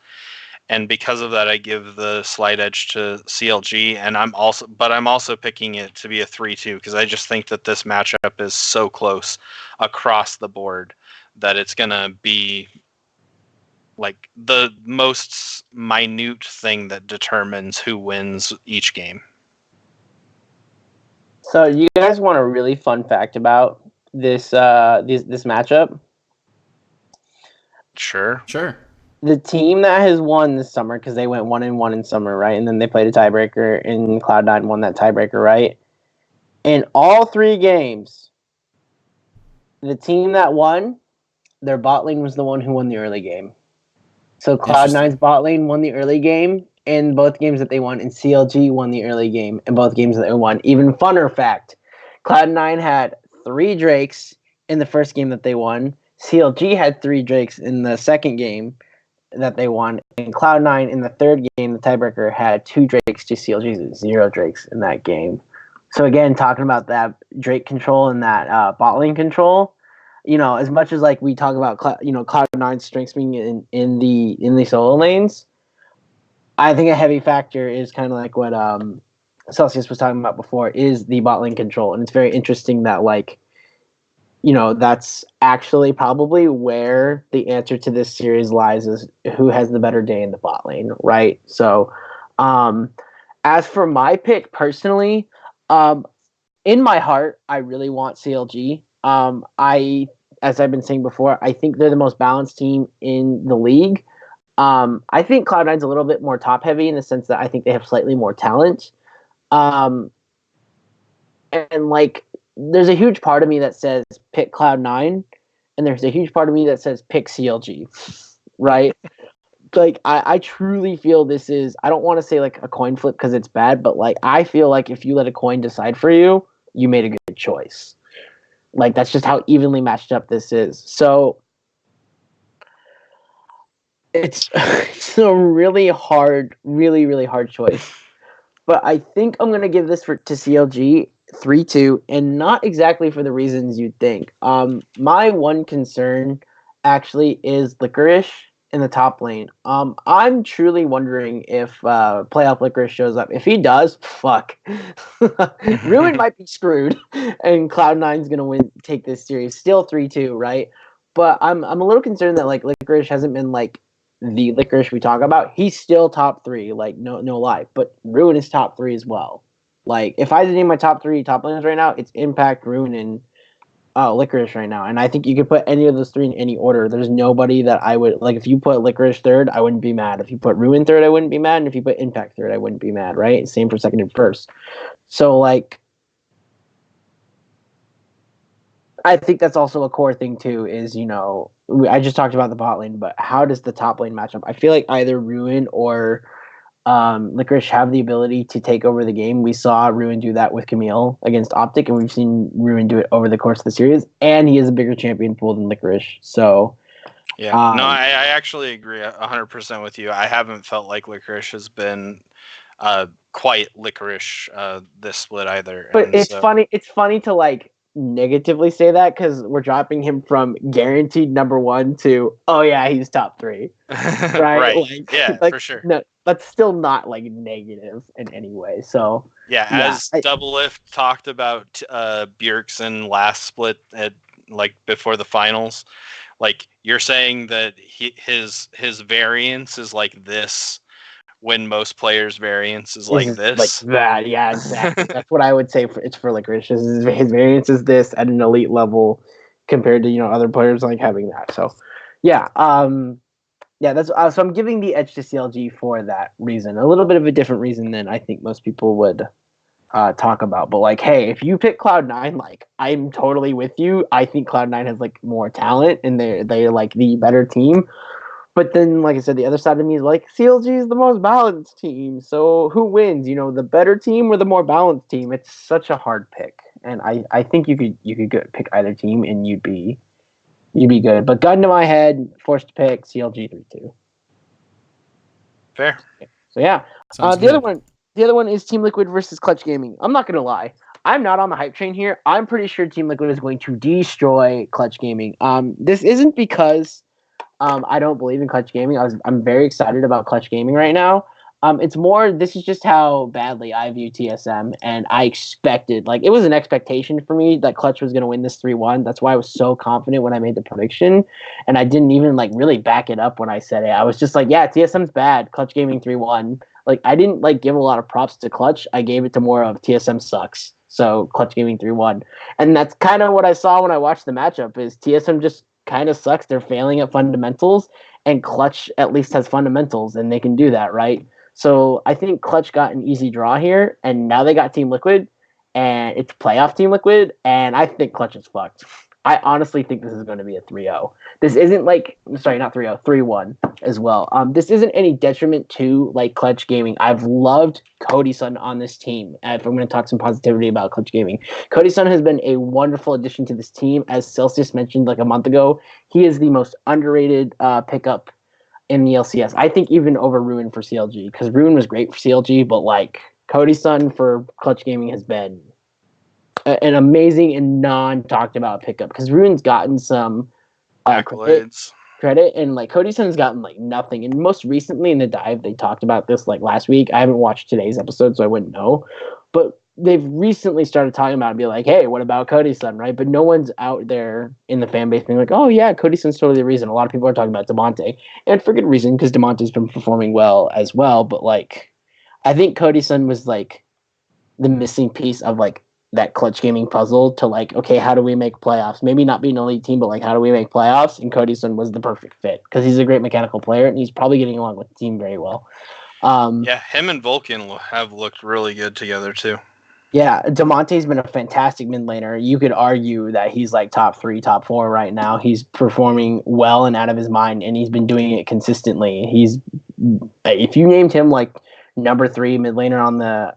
And because of that, I give the slight edge to CLG, and I'm also picking it to be a 3-2 because I just think that this matchup is so close across the board that it's gonna be like the most minute thing that determines who wins each game. So you guys want a really fun fact about this this matchup? Sure. The team that has won this summer, because they went 1-1 in summer, right? And then they played a tiebreaker, and Cloud9 won that tiebreaker, right? In all 3 games, the team that won, their bot lane was the one who won the early game. So Cloud9's bot lane won the early game in both games that they won, and CLG won the early game in both games that they won. Even funner fact, Cloud9 had 3 Drakes in the first game that they won. CLG had 3 Drakes in the second game that they won, and Cloud9 in the third game, the tiebreaker, had 2 Drakes to CLG's 0 Drakes in that game. So again, talking about that Drake control and that bot lane control, as much as like we talk about Cloud9's strengths being in the solo lanes, I think a heavy factor is kind of like what Selceus was talking about before, is the bot lane control, and it's very interesting that that's actually probably where the answer to this series lies, is who has the better day in the bot lane, right? So, as for my pick personally, in my heart, I really want CLG. As I've been saying before, I think they're the most balanced team in the league. I think Cloud9's a little bit more top heavy in the sense that I think they have slightly more talent. And there's a huge part of me that says pick Cloud9, and there's a huge part of me that says pick CLG, right? I truly feel this is, I don't want to say like a coin flip because it's bad, but I feel like if you let a coin decide for you, you made a good choice. That's just how evenly matched up this is. So it's a really hard, really, really hard choice. But I think I'm going to give this to CLG 3-2, and not exactly for the reasons you'd think. My one concern actually is Licorice in the top lane. I'm truly wondering if Playoff Licorice shows up. If he does, fuck. Ruin might be screwed, and Cloud9's going to take this series. Still 3-2, right? But I'm a little concerned that Licorice hasn't been the Licorice we talk about. He's still top 3, no lie. But Ruin is top 3 as well. If I had to name my top 3 top laners right now, it's Impact, Ruin, and Licorice right now. And I think you could put any of those 3 in any order. There's nobody that I would if you put Licorice third, I wouldn't be mad. If you put Ruin third, I wouldn't be mad. And if you put Impact third, I wouldn't be mad, right? Same for second and first. So I think that's also a core thing too. Is I just talked about the bot lane, but how does the top lane match up? I feel like either Ruin or Licorice have the ability to take over the game. We saw Ruin do that with Camille against Optic, and we've seen Ruin do it over the course of the series. And he is a bigger champion pool than Licorice. So yeah, no, I actually agree 100% with you. I haven't felt like Licorice has been quite Licorice this split either. But it's funny. It's funny to like negatively say that because we're dropping him from guaranteed number 1 to he's top 3, right? Right. Like, yeah, like, for sure. No, that's still not like negative in any way. So as Double Lift talked about Bjergsen last split at like before the finals, like you're saying that his variance is like this. When most players' variance is like this, like that, yeah, exactly. That's what I would say. It's for Licorice. His variance is this at an elite level compared to other players like having that. So, yeah, that's so I'm giving the edge to CLG for that reason. A little bit of a different reason than I think most people would talk about. But like, hey, if you pick Cloud9, like I'm totally with you. I think Cloud9 has like more talent and they're like the better team. But then, like I said, the other side of me is like CLG is the most balanced team. So who wins? The better team or the more balanced team? It's such a hard pick, and I think you could pick either team and you'd be good. But gun to my head, forced to pick CLG 3-2. Fair. So yeah, the other one is Team Liquid versus Clutch Gaming. I'm not gonna lie. I'm not on the hype train here. I'm pretty sure Team Liquid is going to destroy Clutch Gaming. This isn't because I don't believe in Clutch Gaming. I'm very excited about Clutch Gaming right now. It's more, this is just how badly I view TSM, and I expected, like, it was an expectation for me that Clutch was going to win this 3-1. That's why I was so confident when I made the prediction, and I didn't even, like, really back it up when I said it. I was just like, yeah, TSM's bad. Clutch Gaming 3-1. Like, I didn't, like, give a lot of props to Clutch. I gave it to more of TSM sucks. So, Clutch Gaming 3-1. And that's kind of what I saw when I watched the matchup, is TSM just kind of sucks. They're failing at fundamentals, and Clutch at least has fundamentals, and they can do that, right? So I think Clutch got an easy draw here, and now they got Team Liquid, and it's playoff Team Liquid, and I think Clutch is fucked. I honestly think this is going to be a 3-0. This isn't like, sorry, not 3-0, 3-1 as well. This isn't any detriment to like Clutch Gaming. I've loved Cody Sun on this team. If I'm going to talk some positivity about Clutch Gaming, Cody Sun has been a wonderful addition to this team. As Selceus mentioned like a month ago, he is the most underrated pickup in the LCS. I think even over Ruin for CLG, because Ruin was great for CLG, but like Cody Sun for Clutch Gaming has been an amazing and non-talked about pickup, because Ruin's gotten some accolades, credit, and like Cody Sun's gotten like nothing. And most recently in the dive, they talked about this like last week. I haven't watched today's episode, so I wouldn't know. But they've recently started talking about it and be like, hey, what about Cody Sun, right? But no one's out there in the fan base being like, oh yeah, Cody Sun's totally the reason. A lot of people are talking about DeMonte, and for good reason, because DeMonte's been performing well as well. But like, I think Cody Sun was like the missing piece of like that Clutch Gaming puzzle to like, okay, how do we make playoffs? Maybe not being an elite team, but like, how do we make playoffs? And Cody Sun was the perfect fit because he's a great mechanical player and he's probably getting along with the team very well. Yeah, him and Vulcan have looked really good together too. Yeah, DeMonte's been a fantastic mid laner. You could argue that he's like top 3, top 4 right now. He's performing well and out of his mind, and he's been doing it consistently. If you named him like number 3 mid laner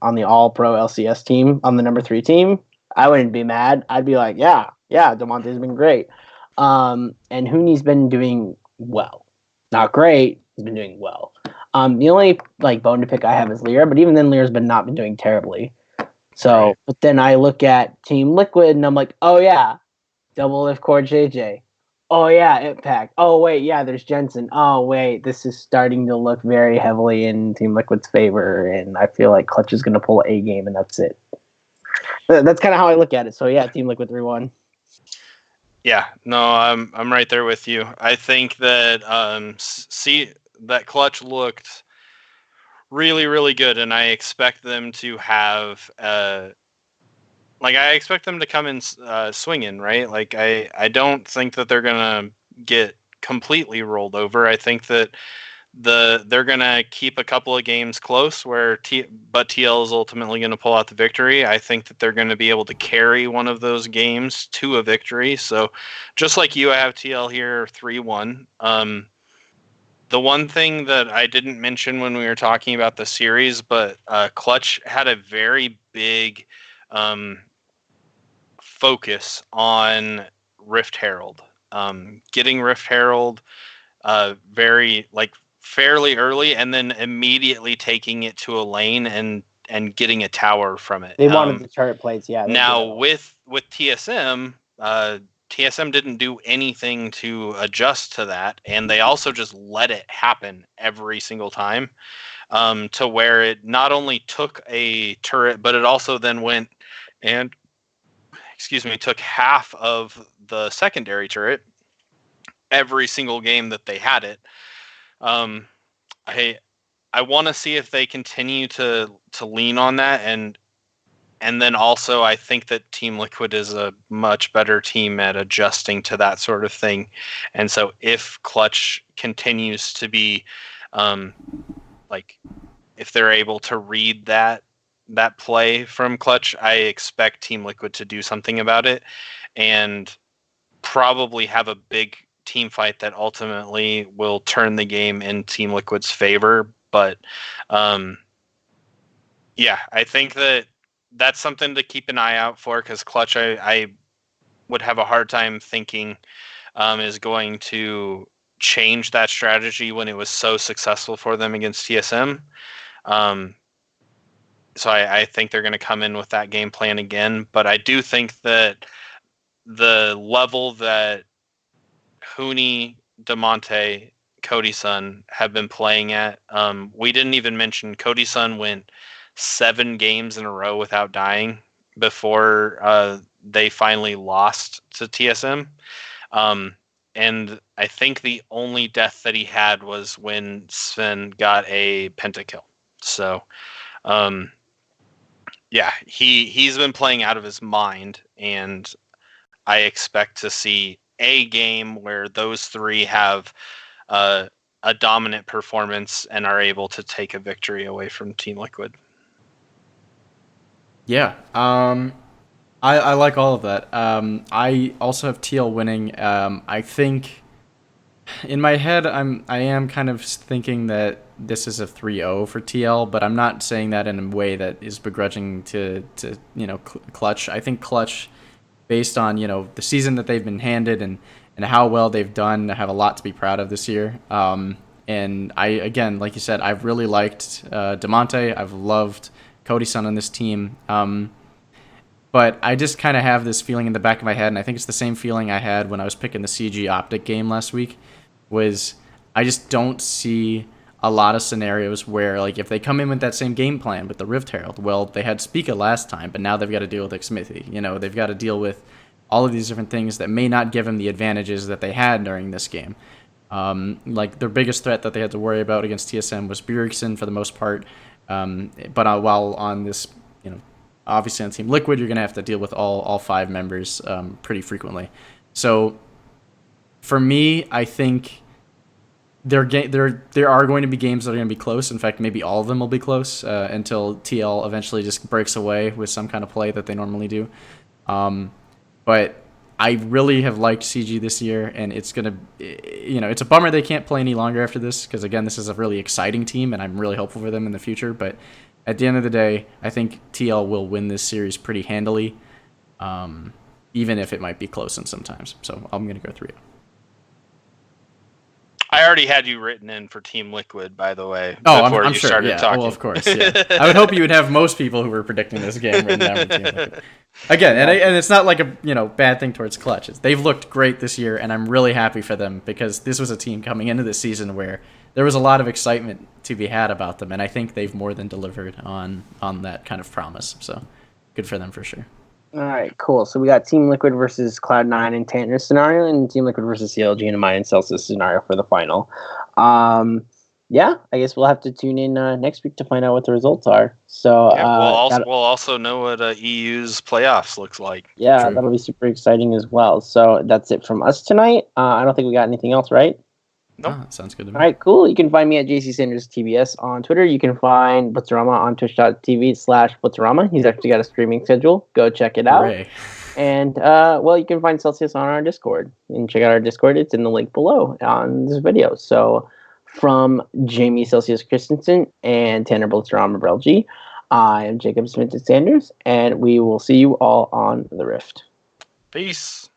on the All Pro LCS team, on the number 3 team, I wouldn't be mad. I'd be like, yeah, DeMonte's been great. And Huni's been doing well, not great. He's been doing well. The only like bone to pick I have is Lyra, but even then, Lyra's not been doing terribly. So, right. But then I look at Team Liquid and I'm like, oh yeah, Double Lift Core JJ. Oh yeah, Impact. Oh wait, yeah, there's Jensen. Oh wait, this is starting to look very heavily in Team Liquid's favor, and I feel like Clutch is going to pull a game, and that's it. That's kind of how I look at it. So yeah, Team Liquid 3-1. Yeah, no, I'm right there with you. I think that that Clutch looked really, really good, and I expect them to have I expect them to come in swinging, right? Like I don't think that they're gonna get completely rolled over. I think that they're gonna keep a couple of games close but TL is ultimately gonna pull out the victory. I think that they're gonna be able to carry one of those games to a victory. So just like you, I have TL here 3-1. The one thing that I didn't mention when we were talking about the series, but Clutch had a very big focus on Rift Herald. Getting Rift Herald very fairly early, and then immediately taking it to a lane and getting a tower from it. They wanted the turret plates, yeah. Now with TSM, TSM didn't do anything to adjust to that, and they also just let it happen every single time, to where it not only took a turret, but it also then went and took half of the secondary turret every single game that they had it. I want to see if they continue to lean on that, and then also I think that Team Liquid is a much better team at adjusting to that sort of thing. And so if Clutch continues to be if they're able to read that play from Clutch, I expect Team Liquid to do something about it and probably have a big team fight that ultimately will turn the game in Team Liquid's favor. But yeah, I think that's something to keep an eye out for, because Clutch, I would have a hard time thinking is going to change that strategy when it was so successful for them against TSM. So I think they're going to come in with that game plan again. But I do think that the level that Huni, Demonte, Cody Sun have been playing at, we didn't even mention Cody Sun went 7 games in a row without dying before they finally lost to TSM. And I think the only death that he had was when Sven got a pentakill. So, yeah, he's been playing out of his mind, and I expect to see a game where those three have a dominant performance and are able to take a victory away from Team Liquid. Yeah, I like all of that. I also have TL winning. I think in my head I am kind of thinking that this is a 3-0 for TL, but I'm not saying that in a way that is begrudging to Clutch. I think Clutch, based on the season that they've been handed and how well they've done, have a lot to be proud of this year. And I, again, like you said, I've really liked Demonte. I've loved Cody Sun on this team. But I just kind of have this feeling in the back of my head, and I think it's the same feeling I had when I was picking the CG Optic game last week, was I just don't see a lot of scenarios where, if they come in with that same game plan with the Rift Herald, well, they had Spica last time, but now they've got to deal with Smithy. They've got to deal with all of these different things that may not give them the advantages that they had during this game. Their biggest threat that they had to worry about against TSM was Bjergsen for the most part. But while on this, obviously on Team Liquid, you're going to have to deal with all 5 members pretty frequently. So for me, I think there are going to be games that are going to be close. In fact, maybe all of them will be close until TL eventually just breaks away with some kind of play that they normally do. But I really have liked CG this year, and it's going to, it's a bummer they can't play any longer after this, because, again, this is a really exciting team, and I'm really hopeful for them in the future. But at the end of the day, I think TL will win this series pretty handily, even if it might be close in sometimes. So I'm going to go 3-0. I already had you written in for Team Liquid, by the way, before I'm you sure, started talking. Well, of course, yeah. I would hope you would have most people who were predicting this game written down for Team Liquid. Again, and it's not like a bad thing towards Clutch. They've looked great this year, and I'm really happy for them, because this was a team coming into this season where there was a lot of excitement to be had about them, and I think they've more than delivered on that kind of promise. So good for them for sure. All right, cool. So we got Team Liquid versus Cloud9 and Tanner scenario, and Team Liquid versus CLG and Amaya and Selceus scenario for the final. Yeah, I guess we'll have to tune in next week to find out what the results are. So we'll also know what EU's playoffs looks like. Yeah, True. that'll be super exciting as well. So that's it from us tonight. I don't think we got anything else, right? Nope. Sounds good to me. All right, cool. You can find me at JC Sanders TBS on Twitter. You can find Blitzerama on twitch.tv/Blitzerama. He's actually got a streaming schedule. Go check it out. Hooray. And, well, you can find Selceus on our Discord. And check out our Discord. It's in the link below on this video. So, from Jamie Selceus Christensen and Tanner Blitzerama Brelje, I am Jacob Sminted Sanders, and we will see you all on the Rift. Peace.